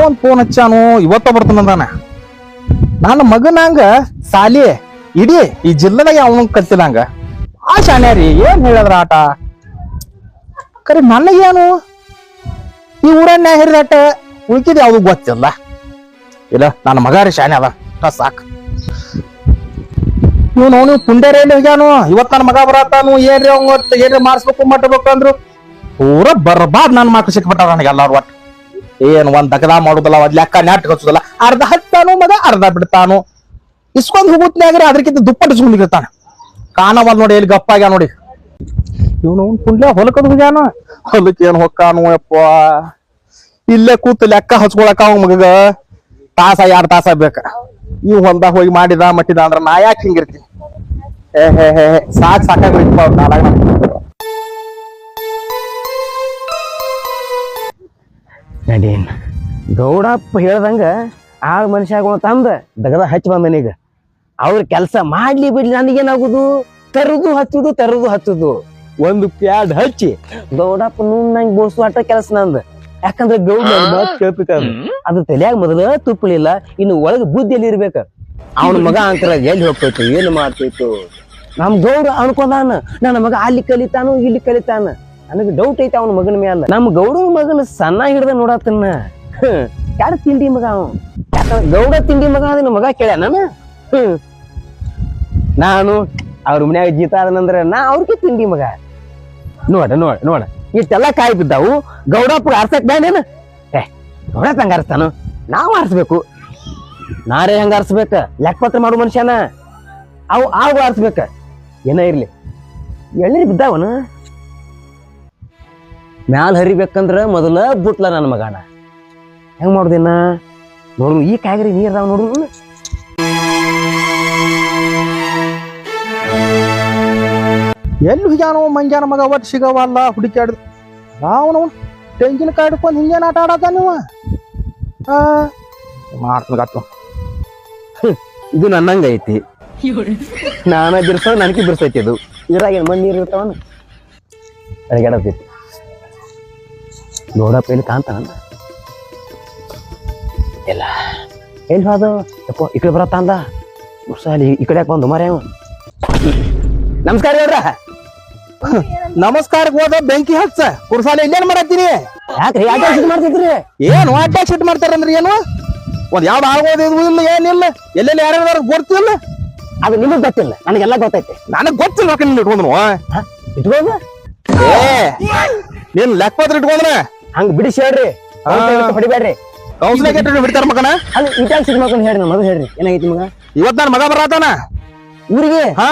ಒಂದ್ ಫೋನ್ ಹಚ್ಚಾನು ಇವತ್ತ ಬರ್ತಾನಂದಾನ. ನನ್ನ ಮಗನಂಗ ಸಾಲಿ ಇಡೀ ಈ ಜಿಲ್ಲೆದಾಗ ಅವನು ಕಲ್ತಿಲ್ಲಂಗ ಆ ಶಾನ್ಯಾರಿ ಏನ್ ಹೇಳಿದ್ರ ಆಟ ಕರೆ ನನಗೇನು ಈ ಊರನ್ನ ಹಿರಿದಾಟ ಉಳ್ಕಿದ ಯಾವ್ದು ಗೊತ್ತಿಲ್ಲ. ಇಲ್ಲ ನನ್ನ ಮಗ ರೀ ಶಾನೆ ಅದ ಸಾಕು. ಇವನು ಪುಂಡೇರಿಯಲ್ಲಿ ಹೋಗ್ಯಾನು. ಇವತ್ ನನ್ನ ಮಗ ಬರತ್ತಾನು ಏನ್ರಿ ಅವ್ ಏನ್ರಿ ಮಾಡಿಸ್ಬೇಕು ಮಟ್ಟಬೇಕು ಅಂದ್ರು ಪೂರ ಬರ್ಬಾದ್ ನನ್ನ ಮಕ್ಳು ಸಿಕ್ಬಿಟ್ಟಾರ ನನಗೆ ಎಲ್ಲಾರು. ಒಟ್ಟು ಏನ್ ಒಂದ್ ದಗದ ಮಾಡುದಿಲ್ಲ, ಒಂದ್ ಲೆಕ್ಕ ನೆಟ್ ಹಚ್ಚುದಿಲ್ಲ. ಅರ್ಧ ಹತ್ತಾನು ಮಗ ಅರ್ಧ ಬಿಡ್ತಾನು. ಇಸ್ಕೊಂಡ್ ಹೋಗುತ್ನ್ಯಾಗ್ರೆ ಅದ್ರಕ್ಕಿಂತ ದುಪ್ಪಟ್ಟು ಸುಮ್ನಿಗಿರ್ತಾನ. ಕಾಣವಲ್ ನೋಡಿ ಎಲ್ಲಿ ಗಪ್ಪಾಗ್ಯ ನೋಡಿ. ಇವನು ಕುಂಡ್ಲೆ ಹೊಲಕದ ಹೋಗ್ಯಾನು. ಹೊಲಕ್ ಏನ್ ಹೊಕ್ಕಾನು ಯಪ್ಪ. ಇಲ್ಲೇ ಕೂತ್ ಲೆಕ್ಕ ಹಚ್ಕೊಳಕ ಅವ್ ಮಗಗ ತಾಸ 2 ತಾಸ ಬೇಕ. ಇವ್ ಹೊಲ್ದಾಗ ಹೋಗಿ ಮಾಡಿದ ಮಟ್ಟಿದ ಅಂದ್ರ ನಾ ಯಾಕೆ ಹಿಂಗಿರ್ತೀನಿ. ಸಾಕಾಗೋಯ್ತಪ್ಪ ಅವ್ರ ಕಾಲಾಗ. ನಡೀನ್ ಗೌಡಪ್ಪ ಹೇಳ್ದಂಗ ಆಳ್ ಮನುಷ್ಯಗಳು ತಂದ ದಗದ ಹಚ್ಚ ಬಂದನೀಗ. ಅವ್ರ ಕೆಲಸ ಮಾಡ್ಲಿ ಬಿಡ್ಲಿ ನನಗೇನಾಗುದು, ತರುದು ಹಚ್ಚುದು ಒಂದು ಪ್ಯಾಡ್ ಹಚ್ಚಿ ಗೌಡಪ್ಪ ನಂಗೆ ಬೋಳ್ಸು ಆಟ ಕೆಲಸ ನಂದ. ಯಾಕಂದ್ರೆ ಗೌಡ ಕೇಳ್ಬೇಕ ಅದು ತಲೆಯಾಗ ಮೊದಲ ತುಪ್ಪಲಿಲ್ಲ, ಇನ್ನು ಒಳಗ ಬುದ್ಧಿಯಲ್ಲಿ ಇರ್ಬೇಕ. ಅವನ ಮಗ ಅಂತರ ಎಲ್ಲಿ ಹೋಗ್ತೈತು ಏನು ಮಾಡ್ತೈತು. ನಮ್ ಗೌಡ ಅನ್ಕೊಂಡಾನ ನನ್ನ ಮಗ ಅಲ್ಲಿ ಕಲಿತಾನು ಇಲ್ಲಿ ಕಲಿತಾನ. ನನಗೆ ಡೌಟ್ ಐತೆ ಅವನ ಮಗನ ಮ್ಯಾಲ. ನಮ್ ಗೌಡನ ಮಗನ ಸಣ್ಣ ಹಿಡ್ದ ನೋಡತ್ತನ್ನ ಯಾರ ತಿಂಡಿ ಮಗ ಅವ. ಯಾಕಂದ್ರೆ ಗೌಡ ತಿಂಡಿ ಮಗ ಅದನ್ನ ಮಗ ಕೇಳ್ಯ ನಾನು ಅವ್ರ ಮನ್ಯಾಗ ಜೀತ ಅದನಂದ್ರ ನಾ ಅವ್ರಿಗೆ ತಿಂಡಿ ಮಗ. ನೋಡ ಇಷ್ಟೆಲ್ಲ ಕಾಯಿ ಬಿದ್ದಾವು. ಗೌಡಪ್ಪ ಆರ್ಸಕ್ ಬೇನೇನ? ಗೌಡಪ್ಪ ಹಂಗ ಆರಿಸ್ತಾನು, ನಾವ್ ಆರಿಸ್ಬೇಕು. ನಾರೇ ಹಂಗ ಆರಿಸ್ಬೇಕ, ಲೆಕ್ಕಪತ್ರ ಮಾಡು ಮನುಷ್ಯನ. ಅವು ಆರಿಸ್ಬೇಕ. ಏನ ಇರ್ಲಿ ಎಳ್ನೀರ್ ಬಿದ್ದಾವನ ಮ್ಯಾಲ ಹರಿಬೇಕಂದ್ರ ಮೊದಲ ಬುಟ್ಲ ನನ್ನ ಮಗನ. ಹೆಂಗ್ ಮಾಡುದಿನ್ನ ನೋಡು. ಈ ಕಾಯಿಗ್ರಿ ನೀರ್ದಾವ್ ನೋಡು. ಎಲ್ಲಿ ಹೋಗ್ಯಾನೋ ಮಂಗ್ಯಾನ ಮಗ ಒಟ್ಟು ಸಿಗವಲ್ಲ ಹುಡುಕ್ಯಾಡ್. ಅವನು ತೆಂಗಿನಕಾಯಿ ಹಿಡ್ಕೊಂಡು ಹಿಂಗೇನ್ ಆಟ ಆಡತ್ತ ನೀವು ಮಾಡ್ತಂಗಾತು. ಇದು ನನ್ನಂಗ ಐತಿ. ನಾನ ಬಿರ್ಸ ನನಗೆ ಬಿರ್ಸೈತಿ. ಅದು ಇದ್ರಾಗ ಏನ್ ಮಣ್ಣು ನೀರು ಇರ್ತಾವನ ಅಡಗಾಡತೈತಿ. ನೋಡಪ್ಪ ಎಲ್ಲಿ ಕಾಣ್ತಾನ ಎಲ್ಲ ಎಲ್ಲಿ ಹೋದ ಯಪ್ಪ. ಈ ಕಡೆ ಬರತ್ತ ಅಂದ ಅಲ್ಲಿ ಈ ಕಡೆ ಯಾಕೆ ಬಂದು ಮರ. ನಮಸ್ಕಾರ ಹೇಳ್ರ. ನಮಸ್ಕಾರಕ್ಕೆ ಹೋದ ಬೆಂಕಿ ಹಚ್ಚ ಕುರ್ಸಾಲೆ ಇಲ್ಲೇನ್ ಮಾಡತ್ತೀನಿ. ಯಾಕ್ರಿ ಯಾಕೆ ಸಿಟ್ ಮಾಡ್ತಿದ್ರಿ? ಏನು ಅಡ್ಡ ಸಿಟ್ ಮಾಡ್ತಾರಂದ್ರಿ? ಏನು ಒಂದ್ ಯಾವ್ದು ಆಗೋದು ಇಲ್ಲ ಏನಿಲ್ಲ. ಎಲ್ಲೆಲ್ಲಿ ಯಾರ್ಯಾರು ಗೊತ್ತಿಲ್ಲ. ಅದು ನಿಮಗ್ ಗೊತ್ತಿಲ್ಲ, ನನಗೆಲ್ಲ ಗೊತ್ತೈತೆ. ನನಗ್ ಗೊತ್ತಿಲ್ಲ. ಇಟ್ಕೊಂಡ್ರು ಇಟ್ಕೋದ ನೀನ್ ಲೆಕ್ಕಪತ್ರ ಇಟ್ಕೊಂಡ್ರೆ ಹಂಗ ಬಿಡಿಸಿ ಹೇಳ್ರಿ. ಹೊಡಿಬೇಡ್ರಿ. ಕೌನ್ಸಿಲಿಂಗ್ ಬಿಡ್ತಾರ ಮಗನ. ಅದು ಇಟ್ಯಾಗ ಸಿಟ್ ಮಾಡ್ಕೊಂಡು ಹೇಳ್ರಿ. ಮಗ ಹೇಳ್ರಿ ಏನಾಗೈತಿ ಮಗ? ಇವತ್ ನನ್ ಮಗ ಬರತಾನ ಊರಿಗೆ. ಹಾ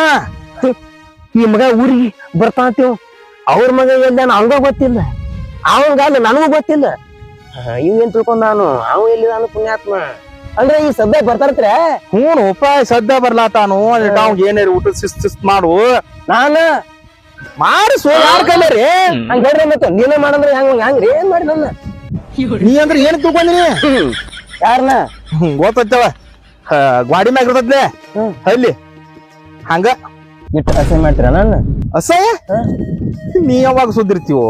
ಈ ಮಗ ಊರಿಗೆ ಬರ್ತಾಂತೀವ್. ಅವ್ರ ಮಗ ಎಲ್ಲಿ ಅವಂಗ ಗೊತ್ತಿಲ್ಲ, ಅವಂಗ ನನಗೂ ಗೊತ್ತಿಲ್ಲ. ಇವ್ ಏನ್ ತಿಳ್ಕೊಂಡ್ ನಾನು ಅವ ಎಲ್ಲಿ ನಾನು ಪುಣ್ಯಾತ್ಮ ಅಂದ್ರೆ ಈ ಸದ್ಯ ಬರ್ತಾರತ್ರ. ಹ್ಞೂ ಉಪಾಯ ಸದ್ಯ ಬರ್ಲಾತಾನು. ಅವ್ಗ ಏನೇರಿ ಊಟ ಶಿಸ್ತ್ ಮಾಡು. ನಾನ ಮಾಡಿಸು ಯಾರ ಕೈಲೇ ರೀ. ಹಂಗ ಹೇಳ್ರಿ ಮತ್ತೆ ನೀನೇ ಮಾಡಂದ್ರೆ ಹೆಂಗ್ರಿ? ಏನ್ ಮಾಡಿ ನನ್ನ ನೀ ಅಂದ್ರೆ ಏನ್ ತಿಳ್ಕೊಂಡಿನಿ? ಯಾರನ್ನ ಗೊತ್ತವ ಗಾಡಿ ಮ್ಯಾಗ ಇರ್ತದ್ಲೆ ಅಲ್ಲಿ ಹಂಗ ಇಟ್ಟು ಅಸಹ್ಯ ಮಾಡ್ತೀರ ನನ್ನ ಅಸಹ್ಯ. ನೀ ಯಾವಾಗ ಸುದ್ದಿರ್ತೀವೋ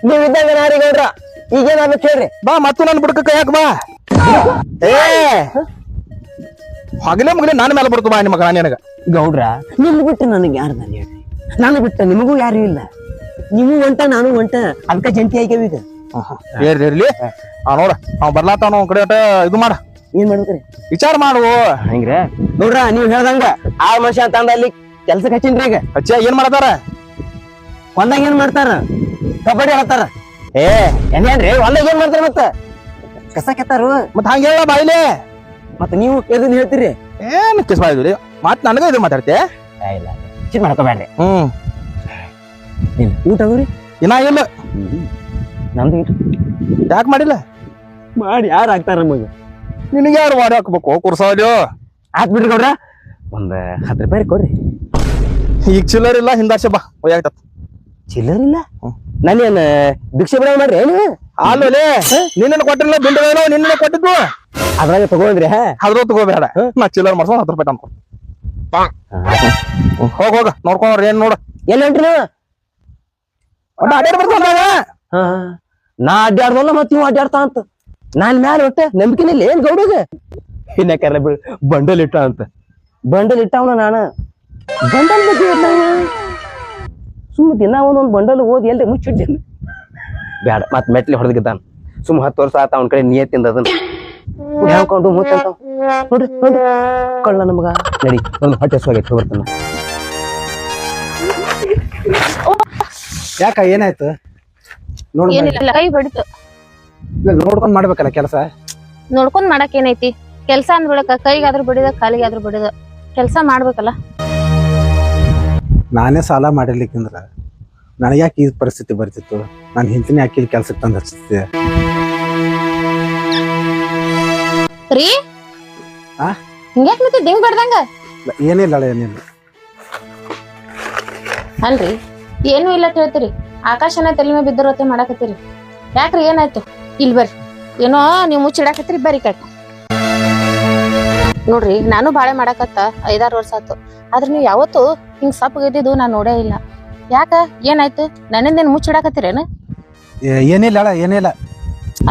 ನೀವ್ ಇದ್ದಾಗ ನಾರಿ ಗೌಡ್ರ. ಈಗೇನಾಗ್ಬೇಕು ಹೇಳ್ರಿ. ಬಾ ಮತ್ತು ನನ್ ಬುಡಕ ಯಾಕ ಬಾ. ಹಗಲೇ ಮಗಲೇ ನನ್ನ ಮೇಲೆ ಬರ್ತು ಬಾ ನಿಮ್ಮ ಮಗ. ನನಗ ಗೌಡ್ರ ನಿನ್ನ ಬಿಟ್ಟು ನನಗೆ ಯಾರು ನಾನು ಹೇಳ್ರಿ? ನಾನು ಬಿಟ್ಟ ನಿಮಗೂ ಯಾರು ಇಲ್ಲ. ನೀವು ಒಂಟ ನಾನು ಒಂಟ, ಅದಕ್ಕ ಜಂಟಿ ಆಯ್ಕೇವ ಈಗ. ಇರ್ಲಿ ನೋಡ ಅವ್ ಬರ್ಲಾತಾನ ಕಡೆ ಇದು ಮಾಡ. ಏನ್ ಮಾಡ್ಬೇಕ್ರಿ? ವಿಚಾರ ಮಾಡು. ಹೆಂಗ್ರೆ ನೋಡ್ರ ನೀವ್ ಹೇಳ್ದಂಗ ಆ ಮನುಷ್ಯ ಅಂತ ಅಂದ ಅಲ್ಲಿ ಕೆಲ್ಸಕ್ಕೆ ಹಚ್ಚಿನ್ರಿ. ಈಗ ಹಚ್ಚ ಏನ್ ಮಾಡತಾರ? ಹೊಲ್ದಾಗ ಏನ್ ಮಾಡ್ತಾರ? ಕಬಡ್ಡಿ ಆಡ್ತಾರ. ಏನೇನ್ರಿ ಹೊಲ್ದಾಗ ಏನ್ ಮಾಡ್ತಾರ? ಮತ್ತ ಕಸ ಕೆತ್ತಾರು. ಮತ್ ಹಂಗ ಹೇಳ ಬಾಯಿಲೆ. ಮತ್ತ ನೀವು ಎದನ್ ಹೇಳ್ತೀರಿ? ಏನ್ ಕಿಸ್ ಮಾಡಿದ್ರಿ? ಮತ್ ನನಗ ಇದು ಮಾತಾಡ್ತೆ. ಇಲ್ಲ ಚಿಟ್ ಮಾಡ್ಕೋಬೇಡ್ರಿ. ಊಟ ಅದ್ರಿ ಇನ್ನ ಇಲ್ಲ. ನಮ್ದು ಯಾಕೆ ಮಾಡಿಲ್ಲ? ಮಾಡಿ ಯಾರು ಹಾಕ್ತಾರ ನಮಗ? ನಿನಗೆ ಯಾರು ಮಾಡಿ ಹಾಕ್ಬೇಕು ಕುರ್ಸಾವಲ್ಯೋ? ಹಾಕ್ಬಿಡ್ರಿ ಗೌಡ್ರ. ಒಂದ್ 10 ರೂಪಾಯಿ ಕೊಡ್ರಿ. ಈಗ ಚಿಲ್ಲರ್ ಇಲ್ಲ, ಹಿಂದಾರ್ಸೆ ಬಾ ಒಯ್ಯಾಗ್ತತ್. ಚಿಲ್ಲರ್ ಇಲ್ಲ? ನಾನೇನ್ ಭಿಕ್ಷೆ ಬಿಡ ಮಾಡ್ರಿ ಏನು? ಅಲ್ಲೇ ನಿನ್ನ ಕೊಟ್ಟಿಲ್ಲ, ಬಿಲ್ ನಿನ್ನ ಕೊಟ್ಟಿದ್ದು ಅದ್ರಾಗ ತಗೊಂಡ್ರಿ. ಅದ್ರ ತಗೋಬೇಡ. ನಾ ಚಿಲ್ಲರ್ ಮಾಡ್ಸೋ 10 ರೂಪಾಯಿ ತಂದ್ಕೊ. ಹೋಗ ನೋಡ್ಕೊಂಡ್ರಿ ಏನ್ ನೋಡ. ಎಲ್ಲಿ ಹೊಂಟ್ರಿ ನೀವು? ಅಡ್ಡಾಡಿ ಬರ್ತಾನ. ನಾ ಅಡ್ಡಾಡ್ದಲ್ಲ ಮತ್ ನೀವು ಅಡ್ಡಾಡ್ತಾ ಅಂತ ನಾನ್ ಮ್ಯಾಲ ಒಟ್ಟ ನಂಬಿಕೆನಿಲ್ಲ ಏನ್ ಗೌಡಗ ಇನ್ಯಾಕಲ್ಲ ಬಿಡು ಬಂಡಲ್ ಇಟ್ಟ ಅಂತ ಬಂಡಲ್ ಇಟ್ಟವನ ನಾನು ಬಂಡಲ್ ಬಗ್ಗೆ ಸುಮ್ಮ ದಿನ ಒಂದೊಂದು ಬಂಡಲ್ ಓದಿ ಎಲ್ರಿ ಮುಚ್ಚಿಟ್ಟೇನೆ ಬೇಡ ಮತ್ ಮೆಟ್ಲಿ ಹೊಡೆದಿದ್ದಾನ ಸುಮ್ಮ 10 ವರ್ಷ ಆತ ಅವನ ಕಡೆ ನಿಯತ್ತಿಂದ ಅದನ್ನ ಹೇಳ್ಕೊಂಡು ಮುಚ್ಚಂತ ನೋಡ್ರಿ ನೋಡ್ರಿ ಕಳ್ಳ ನಮಗ ನಡಿ ಒಂದು ಹೊಟ್ಟೆ ಹಸುವಾಗೈತೆ ಬರ್ತಾನ ಯಾಕ ಏನಾಯ್ತು ಏನಿಲ್ಲ ಕೈ ಬಡಿತು ನೋಡ್ಕೊಂಡ್ ಮಾಡ್ಬೇಕಲ್ಲ ಕೆಲಸ ನೋಡ್ಕೊಂಡ್ ಮಾಡಕ್ ಏನೈತಿ ಕೆಲ್ಸ ಅಂದ್ಬಿಡಕ ಕೈಗಾದ್ರೂ ಬಡಿದ ಕಾಲಿಗಾದ್ರೂ ಬಡಿದ ಕೆಲ್ಸ ಮಾಡ್ಬೇಕಲ್ಲ. ನಾನೇ ಸಾಲ ಮಾಡಿರ್ಲಿಕ್ಕಂದ್ರ ನನಗೆ ಯಾಕೆ ಈ ಪರಿಸ್ಥಿತಿ ಬರ್ತಿತ್ತು ನಾನು ಹಿಂತಿನ ಯಾಕೆ ಇಲ್ಲಿ ಕೆಲ್ಸಕ್ಕೆ ತಂದು ಹಚ್ತಿದ್ದೆ ರೀ ಆ? ಹಿಂಗ್ಯಾಕ್ ಮತ್ತೆ ದಿಂಗ್ ಬಡ್ದಂಗ ಏನಿಲ್ಲ ಏನಿಲ್ಲ ಅಲ್ರಿ ಏನು ಇಲ್ಲ ಹೇಳ್ತೀರಿ ಆಕಾಶನ ತಲೆ ಮೇಲೆ ಬಿದ್ದರತ್ತೆ ಮಾಡಾಕತ್ತೀರಿ ಯಾಕ್ರಿ ಏನಾಯ್ತು ಇಲ್ಲಿ ಬರ್ರಿ ಏನೋ ನೀವು ಮುಚ್ಚಿಡಾಕತ್ತೀರಿ ಬರ್ರಿ ಕಟ್ ನೋಡ್ರಿ ನಾನು ಬಾಳೆ ಮಾಡಾಕತ್ತ 5-6 ವರ್ಷ ಆತು ಆದ್ರೆ ನೀವು ಯಾವತ್ತು ಹಿಂಗ್ ಸಪ್ಪಗಿದ್ದು ನಾನ್ ನೋಡೇ ಇಲ್ಲ ಯಾಕ ಏನಾಯ್ತು ನನ್ನಿಂದೇನ್ ಮುಚ್ಚಿಡಾಕತ್ತೀರೇನ ಏನಿಲ್ಲ ಏನಿಲ್ಲ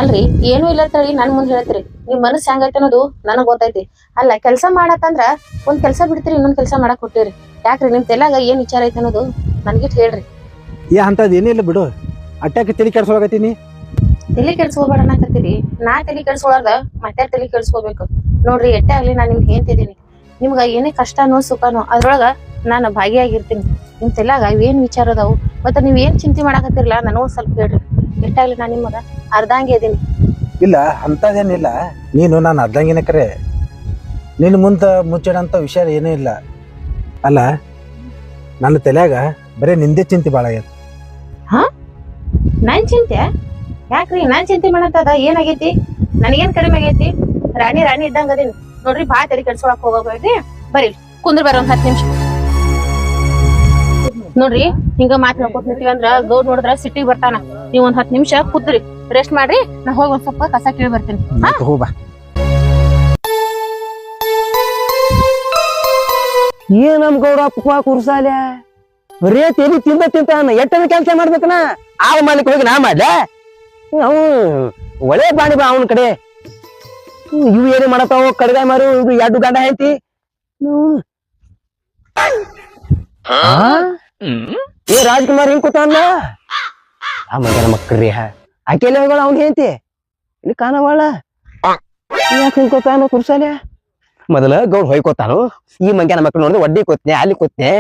ಅಲ್ರಿ ಏನು ಇಲ್ಲ ಅಂತ ಹೇಳಿ ನನ್ ಮುಂದೆ ಹೇಳ್ತೀರಿ ನಿಮ್ ಮನಸ್ಸು ಹೆಂಗೈತೆ ಅನ್ನೋದು ನನಗ್ ಗೊತ್ತೈತಿ ಅಲ್ಲ ಕೆಲ್ಸ ಮಾಡತ್ತಂದ್ರ ಒಂದ್ ಕೆಲ್ಸ ಬಿಡ್ತೀರಿ ಇನ್ನೊಂದ್ ಕೆಲ್ಸ ಮಾಡಕ್ ಕೊಟ್ಟಿರಿ ಯಾಕ್ರಿ ನಿಮ್ ತೆಲಾಗ ಏನ್ ವಿಚಾರ ಐತೆ ಅನ್ನೋದು ನನ್ಗಿಟ್ ಹೇಳ್ರಿ ಅಂತದ್ ಏನಿಲ್ಲ ಬಿಡು ಅಟ್ಯಾಕೆ ತಲೆ ಕೆಡ್ಸೋಗತ್ತೀನಿ ತಲೆ ಕೆಡ್ಸ್ಕೋಬೇಡ ಅನ್ನಕತ್ತೀರಿ ನಾ ತಲೆ ಕೆಡ್ಸ್ಕೊಳಾರ್ದ ಮತ್ತೆ ತಲೆ ಕೆಡ್ಸ್ಕೋಬೇಕು ನೋಡ್ರಿ ಎಟ್ಟೆ ಆಗ್ಲಿ ನಾನ್ ನಿಮ್ಗೆ ಹೇಳ್ತಿದ್ದೀನಿ ನಿಮ್ಗ ಏನೇ ಕಷ್ಟನೋ ಸುಖನೋ ಅದ್ರೊಳಗ ನಾನು ಭಾಗಿಯಾಗಿರ್ತೀನಿ ನಿಮ್ ತೆಲಾಗ ಏನ್ ವಿಚಾರ ಅದಾವು ಮತ್ತೆ ನೀವ್ ಏನ್ ಚಿಂತೆ ಮಾಡಾಕತ್ತಿರ್ಲ ನನಗೂ ಸ್ವಲ್ಪ ಹೇಳ್ರಿ ಎಟ್ಟಾಗ್ಲಿ ನಾನ್ ನಿಮಗ ಅರ್ಧಂಗೆ ಇದೀನಿ ಇಲ್ಲ ಅಂತದೇನಿಲ್ಲ ನೀನು ನಾನು ಅರ್ಧಂಗಿನ ಕರೆ ನಿನ್ನ ಮುಂದೆ ಮುಚ್ಚಿಡಂತ ವಿಷಯ ಏನೂ ಇಲ್ಲ ಅಲ್ಲ ನನ್ನ ತಲೆಯಾಗ ಬರೀ ನಿಂದೆ ಚಿಂತೆ ಭಾಳ ಆಗೈತೆ ನಾನ್ ಚಿಂತೆ ಯಾಕ್ರಿ ನಾನ್ ಚಿಂತೆ ಮಾಡಂತದ ಏನಾಗೈತಿ ನನಗೇನ್ ಕಡಿಮೆ ಆಗೈತಿ ರಾಣಿ ಇದ್ದಂಗ ಅದೀನಿ ನೋಡ್ರಿ ಬಾ ತಲೆ ಕೆಡ್ಸ್ಕೊಳಕ್ ಹೋಗ್ಬೇಡ್ರಿ ಬರೀ ಕುಂದ್ರ ಬರ್ರಿ ಒಂದ್ 10 ನಿಮಿಷ ನೋಡ್ರಿ ಹಿಂಗ ಮಾತ್ ಹೇಳ್ಕೊತ ನಿಂತೀವಿ ಅಂದ್ರ ಗೌಡ್ ನೋಡಿದ್ರ ಸಿಟಿಗೆ ಬರ್ತಾನ ನೀವ್ ಒಂದ್ 10 ನಿಮಿಷ ಕೂತ್ರಿ ರೆಸ್ಟ್ ಮಾಡ್ರಿ ನಾ ಹೋಗಿ ಒಂದ್ ಸ್ವಲ್ಪ ಕಸ ಕೇಳಿ ಬರ್ತೀನಿ ಹೋಗ್ಬಾ ಏನ್ ನಮ್ ಗೌಡಪ್ಪ ಕುರ್ಸಾಲ ಬರೇ ತೇಲಿ ತಿಂತಾನ ಎಟ್ಟನ ಕೆಲಸ ಮಾಡ್ಬೇಕನ ಆಗ ಮಾಡ್ಲಿಕ್ಕೆ ಹೋಗಿ ನಾ ಮಾಡ್ಲೆ ಅವು ಒಳ್ಳೆ ಬಾಣಿ ಬಾ ಅವನ ಕಡೆ ಇವು ಏನು ಮಾಡತಾವ ಕಡ್ಗಾಯ್ ಮಾರು ಇದು 2 ಗಂಡ ಐತಿ ಏ ರಾಜ್ಕುಮಾರ್ ಹಿಂಗ್ ಕೂತಾನ ಆ ಮಗನ ಮಕ್ಕಳ್ರಿ ಆಕೆಲ್ಲ ಹೋಗಳ ಅವ್ನ ಹೇಳ್ತಿ ಇಲ್ಲಿ ಕಾಣವಾಳ ಯಾಕೆ ಹಿಂಗ್ ಕೂತಾನ ಕುರ್ಸಾಲೆ ಮೊದಲ ಗೌಡ್ ಹೊಯ್ಕೋತಾನು ಈ ಮಂಗ್ಯಾನ ಮಕ್ಳು ನೋಡಿದ್ರೆ ಒಡ್ಡಿ ಕೂತ್ನೆ ಅಲ್ಲಿ ಕೂತ್ನೆ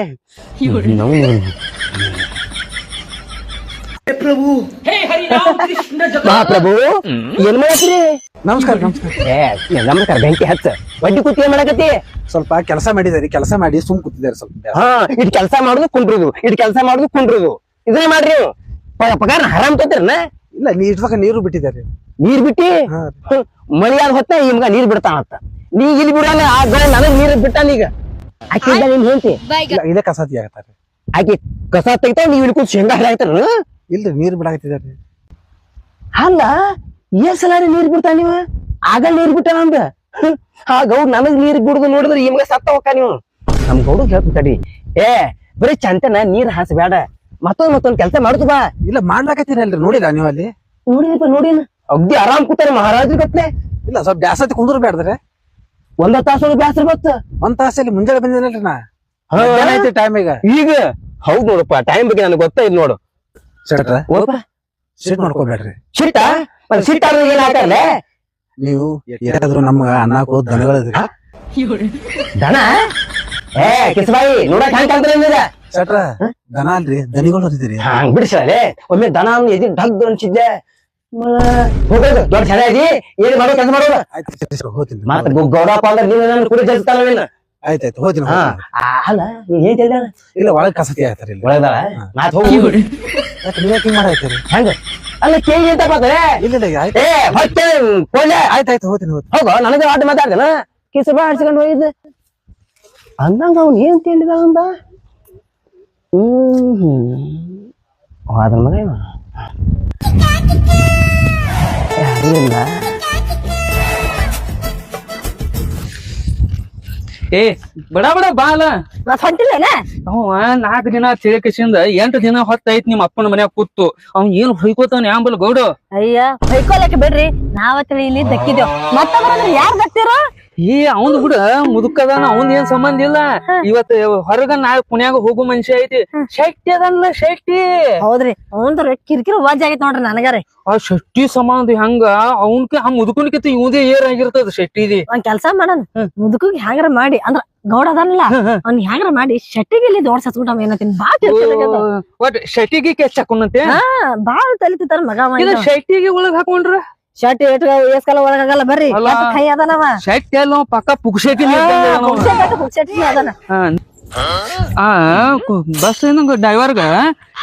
ಮಹಾಪ್ರಭು ಏನ್ ಮಾಡತ್ರಿ ನಮಸ್ಕಾರ ನಮಸ್ಕಾರ ಬೆಂಕಿ ಹಚ್ಚ ಒಡ್ಡಿ ಕೂತಿ ಏನ್ ಮಾಡಕತ್ತಿ ಸ್ವಲ್ಪ ಕೆಲಸ ಮಾಡಿದಾರಿ ಕೆಲಸ ಮಾಡಿ ಸುಮ್ ಕೂತಿದ್ದಾರೆ ಸ್ವಲ್ಪ ಇಟ್ ಕೆಲಸ ಮಾಡುದು ಕುಂಡ್ರುದು ಇಟ್ ಕೆಲಸ ಮಾಡುದು ಕುಂಡ್ರುದು ಇದನ್ನೇ ಮಾಡ್ರಿ ಪಗಾರ ಹರಾಮ್ ತೋತಿರನ ಇಲ್ಲ ಇಟ್ದಾಗ ನೀರು ಬಿಟ್ಟಿದ್ದಾರೆ ನೀರ್ ಬಿಟ್ಟಿ ಮಳಿಯಾದ ಹೊತ್ತ ಈ ಮಗ ನೀರ್ ಬಿಡ್ತಾನತ್ತ ನೀ ಇಲ್ಲಿ ಬಿಡಲ್ಲ ಆ ಗೌಡ ನನಗ್ ನೀರ್ ಬಿಟ್ಟಾನ ಈಗ ಆಕೆ ನೀನ್ ಹೇಳ್ತಿ ಇದೇ ಕಸಾತಿ ಆಗತ್ತಾರೆ ಆಕೆ ಕಸ ತೆಗಿತಾವ ನೀವ್ ಇಲ್ಲಿ ಕೂತ್ ಶೇಂಗಾ ಹಾಕ್ತಾರ ಇಲ್ರಿ ನೀರು ಬಿಡಾಕತ್ತಿದ್ದಾರೆ ಅಲ್ಲ ಏನ್ ಸಲ ನೀರ್ ಬಿಡ್ತಾನ ನೀವ ಆಗ ನೀರ್ ಬಿಟ್ಟಾನ ಅಂದ ಆ ಗೌಡ್ ನನಗ್ ನೀರ್ ಬಿಡುದು ನೋಡಿದ್ರೆ ಈ ಮಗ ಸತ್ತ ಹೋಗ್ಕ ನೀವು ನಮ್ ಗೌಡ ಹೇಳ್ತಡಿ ಏ ಬರೀ ಚಂತನ ನೀರ್ ಹಾಸ್ಬೇಡ ಮತ್ತೊಂದ್ ಕೆಲಸ ಮಾಡುದು ಬಾ ಇಲ್ಲ ಮಾಡ್ಲಾಕತ್ತೀರಲ್ರಿ ನೋಡಿಲ್ಲ ನೀವು ಅಲ್ಲಿ ನೋಡಿನ ಅಗ್ದಿ ಆರಾಮ್ ಕೂತಾರ ಮಹಾರಾಜರು ಗತ್ಲೆ ಇಲ್ಲ ಸ್ವಲ್ಪ ಬ್ಯಾಸತಿ ಕುಂದ್ರ ಬೇಡ್ದ್ರೆ 1 ತಾಸು ಬ್ಯಾಸ್ರ ಬತ್ತ 1 ತಾಸಲ್ಲಿ ಮುಂಜಾನೆ ಬಂದಿನಲ್ರಿ ನಾ ಟೈಮ್ ಈಗ ಹೌದ್ ನೋಡಪ್ಪ ಟೈಮ್ ಬಗ್ಗೆ ನನಗೆ ಗೊತ್ತಾಯ್ತು ನೋಡು ಶೆಟ್ರ ಸಿಟ್ ಮಾಡ್ಕೋಬೇಡ್ರಿ ಸಿಟ್ಟ ಸಿಟ್ಟ ಏನ್ ಹಾಕಲ್ಲ ನೀವು ಯಾರಾದ್ರೂ ನಮ್ಗ ಅನ್ನಕೋ ದನಗಳಿದ್ರಿ ದನ ಏ ಕಿಸ್ಬಾಯಿ ನೋಡಕ್ ಹಂಗ ಕಾಣ್ತಾರೆ ಶೆಟ್ರ ದನ ಅಲ್ರಿ ದನಿಗಳು ಇದ್ದೀರಿ ಹಂಗ್ ಬಿಡಿಸಲೇ ಒಮ್ಮೆ ದನ ಎದಿನ್ ಡಗ್ ಅನ್ಸಿದ್ದೆ ಹೋಗೋದು ದೊಡ್ಡ ಚೆನ್ನಾಗಿ ಏನ್ ಮಾಡೋ ಕೆಲಸ ಮಾಡೋದು ಆಯ್ತು ಹೋಗ್ತೀನಿ ಮತ್ತ ಗೌಡಪ್ಪ ಅಂದ್ರೆ ನೀನು ನನ್ನ ಕುಡಿ ಜಲ್ತಾನವೇನ ಆಯ್ತಾಯ್ತು ಹೋಗ್ತೀನಿ ಅಲ್ಲ ನೀ ಏನ್ ಹೇಳ್ದ ಇಲ್ಲ ಒಳಗ್ ಕಸತಿ ಆಯ್ತಾರ ಇಲ್ಲಿ ಒಳಗದಾಳ ನಾತ್ ಹೋಗಿ ಹಿಂಗ್ ಮಾಡಾಯ್ತಾರಿ ಹೆಂಗ ಅಲ್ಲ ಕೇಳಿ ಅಂತ ಬರ್ತಾರೆ ಇಲ್ಲ ಏ ಹೊಟ್ಟೆ ಕೋಲೆ ಆಯ್ತಾಯ್ತು ಹೋಗ್ತೀನಿ ಹೋಗೋ ನನಗೆ ಆಟ ಮಾತಾಡ್ದೇನ ಕಿಸಬ ಹಡ್ಸ್ಕೊಂಡು ಹೋಗಿದ್ದೆ ಅಂದಂಗ ಅವ್ನು ಏನ್ ತಿಳಿದ ಅಂದ ಅದ್ರ ಮಗ ಯಾರು ಇಲ್ಲ ಏ ಬಡ ಬಡ ಬಾಲ ಮತ್ ಹೊಂಟಿಲ್ಲೇನ ಅವ 4 ದಿನ ತಿಳಕಿಸಿಂದ 8 ದಿನ ಹೊತ್ತೈತ್ ನಿಮ್ ಅಪ್ಪನ ಮನ್ಯಾಗ ಕೂತು ಅವ್ನ್ ಏನ್ ಹೊಯ್ಕೋತಾನ ಯಾಂಬಲ್ ಗೌಡ. ಅಯ್ಯ ಹೊಯ್ಕೊಲಕ್ ಬಿಡ್ರಿ ನಾವತ್ರ ಇಲ್ಲಿ ದಕ್ಕಿದೇವ್ ಮತ್ತಂದ್ರ ಯಾರ್ ದಕ್ತಿರೋ ಏ ಅವ್ನ್ ಬಿಡ ಮುದುಕದಾನ ಅವ್ನ್ ಏನ್ ಸಂಬಂಧ ಇಲ್ಲ. ಇವತ್ ಹೊರಗ ನಾಳೆ ಪುಣ್ಯಾಗ ಹೋಗು ಮನುಷ್ಯ ಐತಿ. ಶೆಟ್ಟಿ ಅದನ್ಲ ಶೆಟ್ಟಿ. ಹೌದ್ರಿ ಅವಂದ್ರ ಕಿರಿಕಿರಿ ವಾಜ್ ಆಗೈತ್ ನೋಡ್ರಿ ನನಗಾರಿ. ಆ ಶೆಟ್ಟಿ ಸಂಬಂಧ ಹೆಂಗ ಅವನ್ಕ ಆ ಮುದುಕನ್ಕಿಂತ ಇವ್ದೇ ಏರ್ ಆಗಿರ್ತದ ಶೆಟ್ಟಿದಿ. ಒಂದ್ ಕೆಲ್ಸ ಮಾಡನ್ ಮುದುಕಿಗೆ ಹ್ಯಾಂಗಾರ ಮಾಡಿ ಅಂದ್ರ ಗೌಡ ಅದನ್ಲ ಅವ್ನ್ ಹ್ಯಾಂಗಾರ ಮಾಡಿ ಶೆಟ್ಟಿಗೆ ಇಲ್ಲಿ ದೊಡ್ಡ ಸತ್ಬಿಟ್ಟ ಏನತ್ತೀನಿ ಬಾ ಒಟ್ ಶೆಟ್ಟಿಗೆ ಕೆಚ್ ಹಾಕೊಂಡಂತೆ. ಬಾಳ ತಲಿತಾರ ಮಗ ಶೆಟ್ಟಿಗೆ ಒಳಗ್ ಹಾಕೊಂಡ್ರ ಶೆಟ್ಟಿ ಏಸ್ಕಾಲ ಒಳಗಾಗಲ್ಲ ಬರ್ರಿ ಅಲ್ಲ. ಕೈ ಅದನವ ಶೆಟ್ಟಿ ಅಲ್ಲ ಪಕ್ಕ ಪುಗ್ಶೆಟ್ಟಿ ಅದನ ಬಸ್ ಏನಂಗ ಡ್ರೈವರ್ಗ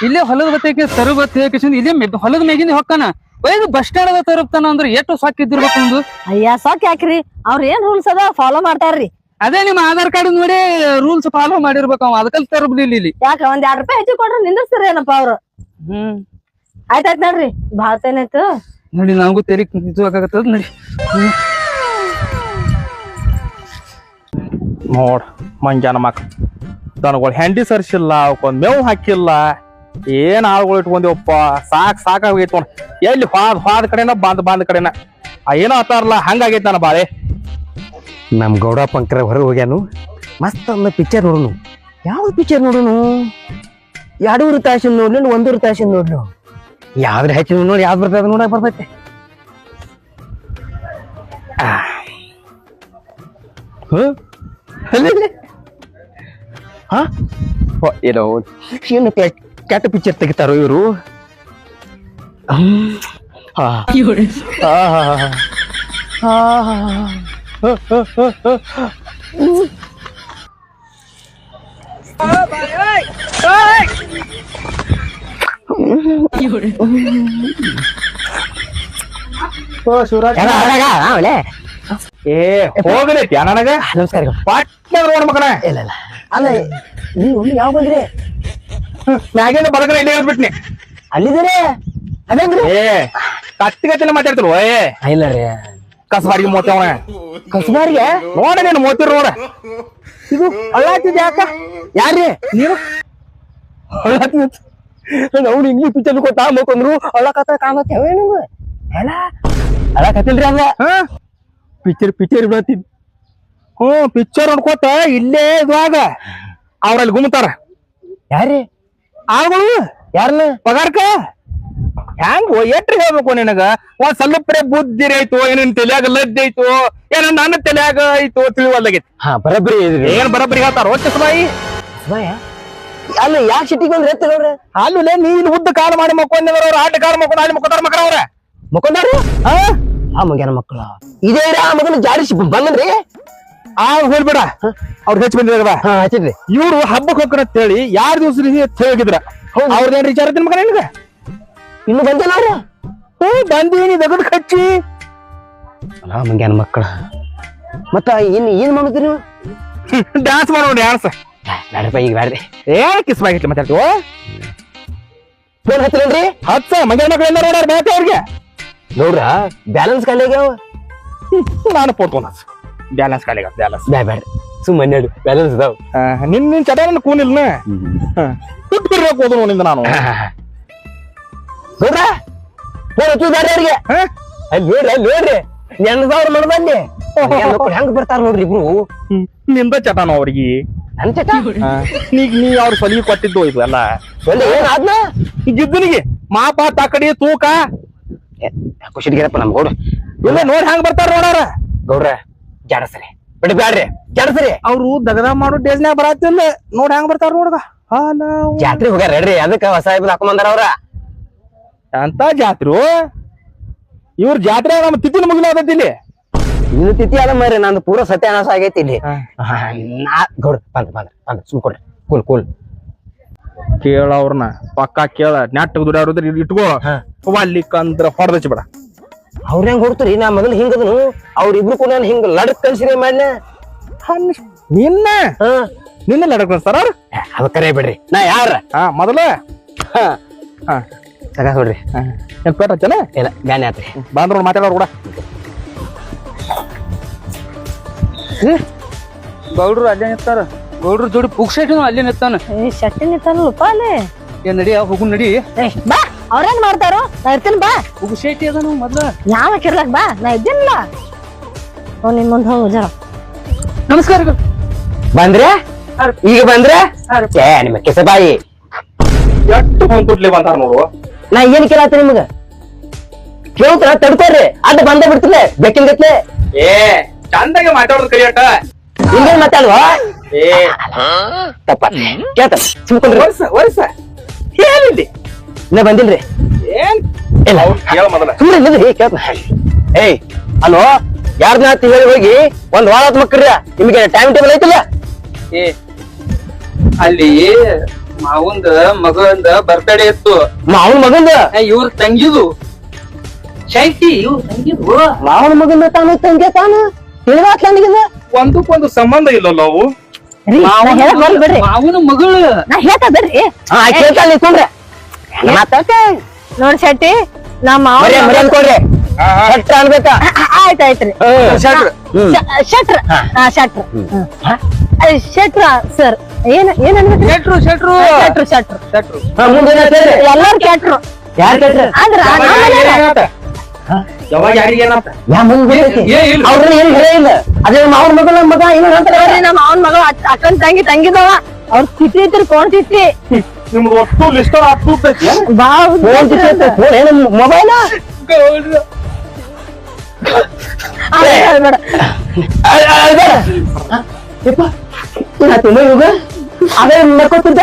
ಇಲ್ಲೇ ಹೊಲದ ಬತ್ತೈಕೆ ತರು ಬತ್ತ ಇಲ್ಲೇ ಹೊಲದ ಮೇಗಿಂದ ಹೊಕ್ಕನ ಒಯ್ದು ಬಸ್ ಸ್ಟ್ಯಾಂಡ್ ಅದ ತರುಪ್ತಾನ ಅಂದ್ರ ಎಷ್ಟು ಸಾಕಿದ್ದಿರ್ಬೇಕು ಒಂದು. ಅಯ್ಯ ಸಾಕ್ ಯಾಕ್ರಿ ಅವ್ರ ಏನ್ ರೂಲ್ಸ್ ಅದ ಫಾಲೋ ಮಾಡ್ತಾರ್ರಿ. ಅದೇ ನಿಮ್ ಆಧಾರ್ ಕಾರ್ಡ್ ನೋಡಿ ರೂಲ್ಸ್ ಫಾಲೋ ಮಾಡಿರ್ಬೇಕು ಅವ ಅದಕ್ಕಲ್ಲಿ ತರಬ್ಲಿಲ್ಲ ಇಲ್ಲಿ. ಯಾಕ ಒಂದ್ 2 ರೂಪಾಯಿ ಹೆಚ್ಚು ಕೊಡ್ರಿ ನಿಂದಿಸ್ತಾರ ಏನಪ್ಪಾ ಅವ್ರು. ಆಯ್ತಾಯ್ತ್ ನೋಡ್ರಿ ಭಾಳ ಏನಾಯ್ತು ನೋಡಿ ನನಗೂ ತೆರಿ ಇದು ಆಗಾಕತ್ತದ ನಡಿ. ನೋಡ್ ಮಂಜಾನ ಮಕ್ಳು ದನಗಳು ಹೆಂಡಿ ಸರ್ಸಿಲ್ಲ ಅವಕ್ಕೊಂದ್ ಮೇವು ಹಾಕಿಲ್ಲ ಏನ್ ಆಳುಗಳು ಇಟ್ಕೊಂದಿವಪ್ಪ ಸಾಕಾಗೈತ್ ನೋಡ್. ಎಲ್ಲಿ ಹಾದ ಕಡೆನ ಬಾಂದ್ ಕಡೆನ ಏನೋ ಆತಾರಲ್ಲ ಹಂಗಾಗೈತ್ ನನ್ನ ಬಾಳೆ. ನಮ್ ಗೌಡ ಪಂಕರ ಹೊರಗೆ ಹೋಗ್ಯಾನು ಮಸ್ತ್ ಅಂದ ಪಿಕ್ಚರ್ ನೋಡುನು. ಯಾವ್ದು ಪಿಕ್ಚರ್ ನೋಡುನು? 2 ತಾಸಿನ ನೋಡ್ಲಿ 1 ತಾಸಿನ ನೋಡ್ಲು ಯಾವ್ದ್ರ ಹೆಚ್ಚು ನೋಡಿ ಯಾವ್ದು ಬರ್ತದ ನೋಡಕ್ ಬರ್ತೈತೆ. ಏನೋ ಏನು ಕೆಟ್ಟ ಪಿಕ್ಚರ್ ತೆಗಿತಾರೋ ಇವರು. ಏ ಹೋಗಲೈತಿ ನನಗ ನಮಸ್ಕಾರ ಪಾಟ್ನೆ ನೋಡ್ಬೇಕನ. ಇಲ್ಲ ಇಲ್ಲ ಅಲ್ಲ ನೀವು ಯಾವ ಬಂದ್ರಿ? ಮ್ಯಾಗಿಂದ ಬದಕನ ಇಲ್ಲಿ ಹೇಳ್ಬಿಟ್ನಿ. ಅಲ್ಲಿದ್ದೀರಿ ಅದೇನ್ರಿ? ಏ ಕತ್ತಿಗತ್ತಿನ ಮಾತಾಡ್ತಿಲ್ವ? ಏ ಇಲ್ಲ ರೀ ಕಸಬಾರಿಗೆ ಮೋತವನ ಕಸಬಾರಿಗೆ ನೋಡ ನೀನು ಮೋತಿರ್ ನೋಡ. ಇದು ಅಳ್ಳಾತಿದ್ ಯಾಕ? ಯಾರ್ರಿ ನೀನು ಅವ್ನು ಇಂಗ್ಲಿಷ್ ಪಿಕ್ಚರ್ ಕೊಟ್ಟ ಮಕ್ಕಂದ್ರು ಅಳ್ಳಕತ್ತ ಕಾಣತ್ತೇವ ನೀವು ಎಲ್ಲ ಅಳಕತ್ತಿಲ್ರಿ ಹಂಗ ಪಿಕ್ಚರ್ ಬೀಳತ್ತಿದ್. ಪಿಕ್ಚರ್ ನೋಡ್ಕೋತ ಇಲ್ಲೇ ಇದ್ವಾಗ ಅವ್ರಲ್ಲಿ ಗುಮ್ತಾರ ಯಾರ್ರಿ ಆಳುಗಳು ಯಾರನ್ನ ಪಗಾರ್ಕ ಹೆಂಗ ಎಟ್ರಿ ಹೇಳ್ಬೇಕು ನಿನಗ? ಒಂದ್ ಸ್ವಲ್ಪ ಬುದ್ಧಿ ಐತು ಏನೇನ್ ತಲ್ಯಾಗ ಲದ್ದಿ ಐತು ಏನ ನನ್ನ ತಲ್ಯಾಗ ಐತು ತಿಳಿವಲ್ಲಾಗೈತಿ. ಹಾ ಬರಬ್ರಿ ಏನ್ ಬರಬ್ರಿ ಹೇಳ್ತಾರ ಒಟ್ಟಸ್ಬಾಯಿ ಅಲ್ಲ ಯಾಕೆ ಸಿಟಿಗೆ ಬಂದ್ರೆ ಎತ್ತಿದವ್ರ ಅಲ್ಲೇ ನೀನ್ ಉದ್ದ ಕಾಲ ಮಾಡಿ ಮಕ್ಕೊಂಡ್ರ ಆಟ ಕಾಲ ಮಕ್ಕೊಂಡು ಅಲ್ಲಿ ಮಕ್ಕೋತಾರ ಮಕ್ಕಳ ಅವ್ರ ಮಕ್ಕೊಂದಾರ್ರಿ ಆ ಮಗನ ಮಕ್ಕಳು ಇದೇ ಆ ಮಗನ ಜಾಡಿಸಿ ಬಂದ್ರಿ ಹೋಗ್ಬೇಡ ಅವ್ರ ಹೆಚ್ಚು ಬಂದಿದ ಹಾ ಹಚ್ಚಿದ್ರಿ ಇವ್ರು ಹಬ್ಬಕ್ಕೆ ಹೋಗ್ತಾರ ಅಂತ ಹೇಳಿ 2 ದಿವಸ ಹೋಗಿದ್ರ ಅವ್ರದೇನ್ ವಿಚಾರ ಐತಿ ಮಗ ನಿನ್ಗ? ಇನ್ನು ಬಂದಿಲ್ಲ ಅವ್ರ ಬಂದೀನಿ ದಗದ್ ಕಚ್ಚಿ ಅಲ್ಲ ಮಂಗ್ಯಾನ ಮಕ್ಕಳ ಮತ್ತ ಏನ್ ಮಾಡುದ್ರಿ ನೀವು? ಡ್ಯಾನ್ಸ್ ಮಾಡೋಣ ಡ್ಯಾನ್ಸ್. ಬ್ಯಾಡ್ರಪ್ಪ ಈಗ ಬ್ಯಾಡ್ರಿ ಏನ್ ಕಿಸ್ ಬಾಗಿಟ್ಲಿ ಮಾತಾಡ್ತೀವ? ಫೋನ್ ಹತ್ತಿರಲ್ರಿ ಹಚ್ಚ ಮಂಗ್ಯಾನ ಮಕ್ಕಳೆಲ್ಲ ನೋಡ್ಯಾರ ಬೇಕೆ ಅವ್ರಿಗೆ ನೋಡ್ರ ಬ್ಯಾಲೆನ್ಸ್ ಖಾಲಿಯಾಗ್ಯಾವ. ನಾನು ಪೋಟ್ಕೊಂಡ ಬ್ಯಾಲೆನ್ಸ್ ಖಾಲಿ ಬ್ಯಾಲೆನ್ಸ್ ಬ್ಯಾಡ್ರಿ ಸುಮ್ಮನೆ ಬ್ಯಾಲೆನ್ಸ್ ಅದಾವ. ನಿನ್ ಚಟ ಕೂನಿಲ್ನ ದುಡ್ಡು ಬಿರ್ಬೇಕು ಹೋದ್ರು ನೋಡಿಂದ ನಾನು ನೋಡ್ರ ಫೋನ್ ಹಚ್ಚುದಾರ ಅವ್ರಿಗೆ ಅಲ್ಲಿ ನೋಡ್ರಿ 2,000 ಮಾಡ್ಬಲ್ಲಿ ಹೆಂಗ್ ಬರ್ತಾರ ನೋಡ್ರಿ ಇಬ್ರು. ನಿಂದ ಚಟನೋ ಅವ್ರಿಗೆ ನನ್ ಚಟ ನೀ ಅವ್ರ ಸಲಿಗೆ ಕೊಟ್ಟಿದ್ದು ಇದು ಎಲ್ಲ ಒಳ್ಳೆ ಏನ್ ಆದ್ನ ಗಿದ್ದನಿಗೆ ಮಾಪ ತಕಡಿ ತೂಕ ಖುಷಿಗಿರಪ್ಪ ನಮ್ ಗೌಡ ಇಲ್ಲ ನೋಡಿ ಹೆಂಗ್ ಬರ್ತಾರ ನೋಡಾರ ಗೌಡ್ರ ಜಾಡಸ್ರಿ ಬಿಡಿ ಬ್ಯಾಡ್ರಿ ಜಾಡಸ್ರಿ. ಅವ್ರು ದಗದ ಮಾಡೋ ಡೇಸ್ನ್ಯಾಗ ಬರತ್ತಿಲ್ಲ ನೋಡ್ ಹೆಂಗ್ ಬರ್ತಾರ ನೋಡ್ಗ ಜಾತ್ರೆ ಹೋಗ್ಯಾರ ಹೇಳ್ರಿ ಅದಕ್ಕ ಹೊಸ ಹಾಕೊಂಬಂದಾರ ಅವ್ರ. ಅಂತ ಜಾತ್ರು ಇವ್ರ ಜಾತ್ರೆ ನಮ್ಮ ತಿಥಿನ ಮುಗಿನ ಆದತ್ ಇಲ್ಲಿ. ಇನ್ನು ತಿಥಿ ಅದ ಮರಿ ನಂದು ಪೂರ ಸತ್ಯಾನಾಶ ಆಗೈತಿ ಇಲ್ಲಿ. ಗೌಡ್ರ ಬಂದ್ರ ಸುಮ್ ಕೊಡ್ರಿ ಕೂಲ್ ಕೇಳ ಅವ್ರನ್ನ ಪಕ್ಕಾ ಕೇಳ ನೆಟ್ಟಗ್ ದುಡ್ಯಾರ ಇಟ್ಕೋ ಅಲ್ಲಿಕ್ಕಂದ್ರ ಹೊಡೆದಚ್ಚಿ ಬೇಡ. ಅವ್ರ ಹೆಂಗ್ ಹೊಡ್ತೀರಿ ನಾ ಮೊದಲು ಹಿಂಗದನು ಅವ್ರಿಬ್ರು ಕೂಡ ಹಿಂಗ್ ಲಡಕ್ ಕಲ್ಸಿರಿ ಮಾಡ್ಲ ನಿನ್ನ ಲಡಕ್ ಕಳ್ಸ್ತಾರ ಅದ ಕರೆ ಬಿಡ್ರಿ ನಾ ಯಾರ ಮೊದಲ ತಗ ನೋಡ್ರಿ ಏನ್ ಪೇಟ ಹಚ್ಚನ ಇಲ್ಲ ಬ್ಯಾನೆ ಆತ್ರಿ ಬಂದ್ರ ಮಾತಾಡೋರು ಕೂಡ ಗೌಡ್ರು ಅಲ್ಲೇ ನಿಂತಾರ. ಗೌಡ್ರ ಜೋಡಿ ಪುಕ್ಷೇಟಿ ಅಲ್ಲೇ ನಿಂತಾನ. ಶೆಟ್ಟಿ ನಿಂತಾರಲ್ಲಪ್ಪ ಅಲ್ಲಿ. ಏನ್ ನಡಿ ಹೋಗು ನಡಿ. ಬಾ ಅವ್ರೇನ್ ಮಾಡ್ತಾರೋ ನಾ ಇರ್ತೀನಿ ಬಾ. ಪುಕ್ಷೇಟಿ ಅದ ನಾವು ಮೊದ್ಲ ಯಾವ ಕಿರ್ಲಕ್ ಬಾ ನಾ ಇದ್ದೀನಿಲ್ಲ. ನಿನ್ ಮುಂದ್ ಹೋಗು ಜರ. ನಮಸ್ಕಾರ. ಬಂದ್ರೆ ಈಗ ಬಂದ್ರೆ ಏ ನಿಮ್ಮ ಕೆಸಬಾಯಿ ಎಷ್ಟು ಹೊಂದ್ಬಿಡ್ಲಿ ಬಂದಾರ ನೋಡು. ನಾ ಏನ್ ಕೇಳತ್ತ ನಿಮಗ ಕೇಳ್ತಾರ ತಡ್ಕೋರಿ ಅಡ್ಡ ಬಂದ ಬಿಡ್ತಿಲ್ಲ ಬೆಕ್ಕಿನ ಗತ್ಲೆ. ಏ ಚಂದಾಗೆ ಮಾತಾಡೋದು ಕರಿಯಟ. ಹಿಂಗೇನ್ ಮಾತಾಡುವ ಏ ತಪ್ಪ ಕೇಳ್ತ ಸುಮ್ಕೊಂಡ್ರಿ ವರ್ಷ ಹೇಳಿದ್ದಿ ಇನ್ನ ಬಂದಿಲ್ರಿ. ಏನ್ ಇಲ್ಲ ಹೇಳ ಮೊದಲ. ಸುಮ್ನೆ ನಿಂದ್ರಿ ಕೇಳ್ತ. ಏಯ್ ಅಲೋ ಯಾರ್ದ ಅಂತ ಹೇಳಿ ಹೋಗಿ ಒಂದ್ ವಾರ ಆತ್ ಮಕ್ಕಳ್ರಿ. ನಿಮ್ಗೆ ಟೈಮ್ ಟೇಬಲ್ ಐತಿಲ್ಲ? ಏ ಅಲ್ಲಿ ಮಾವಂದ ಮಗಂದ ಬರ್ತಡೇ ಇತ್ತು. ಮಾವನ ಮಗಂದ ಇವ್ರ ತಂಗಿದು ಶೈತಿ ಇವ್ರ ತಂಗಿದು. ಮಾವನ ಮಗಂದ ತಾನು ತಂಗೆ ತಾನು ತಿಳಿವಾತ್ ನನಗಿದ. ಒಂದಕ್ಕೊಂದು ಸಂಬಂಧ ಇಲ್ಲಲ್ಲ ಅವು. ರೀ, ನಾ ಹೇಳಕ್ ಬರ್ಲಿ ಬಿಡ್ರಿ. ಮಾವನ ಮಗಳು ನಾ ಹೇಳ್ತಾ ಬರ್ರಿ. ಹಾ ಕೇಳ್ತಾ ನಿಂತ್ಕೊಂಡ್ರೆ ಮಾತಾಡ್ತೆ ನೋಡ್ ಶೆಟ್ಟಿ ನಾ ಮಾವ ಮರಿ ಅನ್ಕೊಡ್ರಿ ಶೆಟ್ರ ಅನ್ಬೇಕಾ? ಆಯ್ತಾಯ್ತ್ರಿ. ಶೆಟ್ರ ಶೆಟ್ರ ಶೆಟ್ರ ಸರ್ ಏನ್ ಏನ್ ಅನ್ಬೇಕು? ಶೆಟ್ರು ಶೆಟ್ರು ಶೆಟ್ರು ಶೆಟ್ರು ಶೆಟ್ರು. ಎಲ್ಲಾರು ಕೆಟ್ರು. ಯಾರ್ ಕೇಳ್ರ ಆದ್ರ ಯಾವಾಗ ಯಾರಿಗೆ ಏನಂತ ಯಾ ಮುಂದ್ ಗೊತ್ತೈತಿ ಏ ಇಲ್ಲ ಅವ್ರನ್ನ ಏನು ಹೇಳೇ ಇಲ್ಲ. ಅದೇ ಮಾವನ ಮಗನ ಮಗ ಏನು ಅಂತಾರೆ. ನಮ್ಮ ಅವನ್ ಮಗ ಅಕ್ಕನ್ ತಂಗಿದವ ಅವ್ರ ತಿಟ್ಟಿ ಐತ್ರಿ ಕೋಣ ತಿಟ್ಟಿ. ನಿಮ್ದು ಒಟ್ಟು ಲಿಸ್ಟ್ ಹತ್ತೈತಿ. ಫೋನ್ ಏನು ಮೊಬೈಲ್ ಅದೇ ನಕ್ಕೋತಿದ್ದ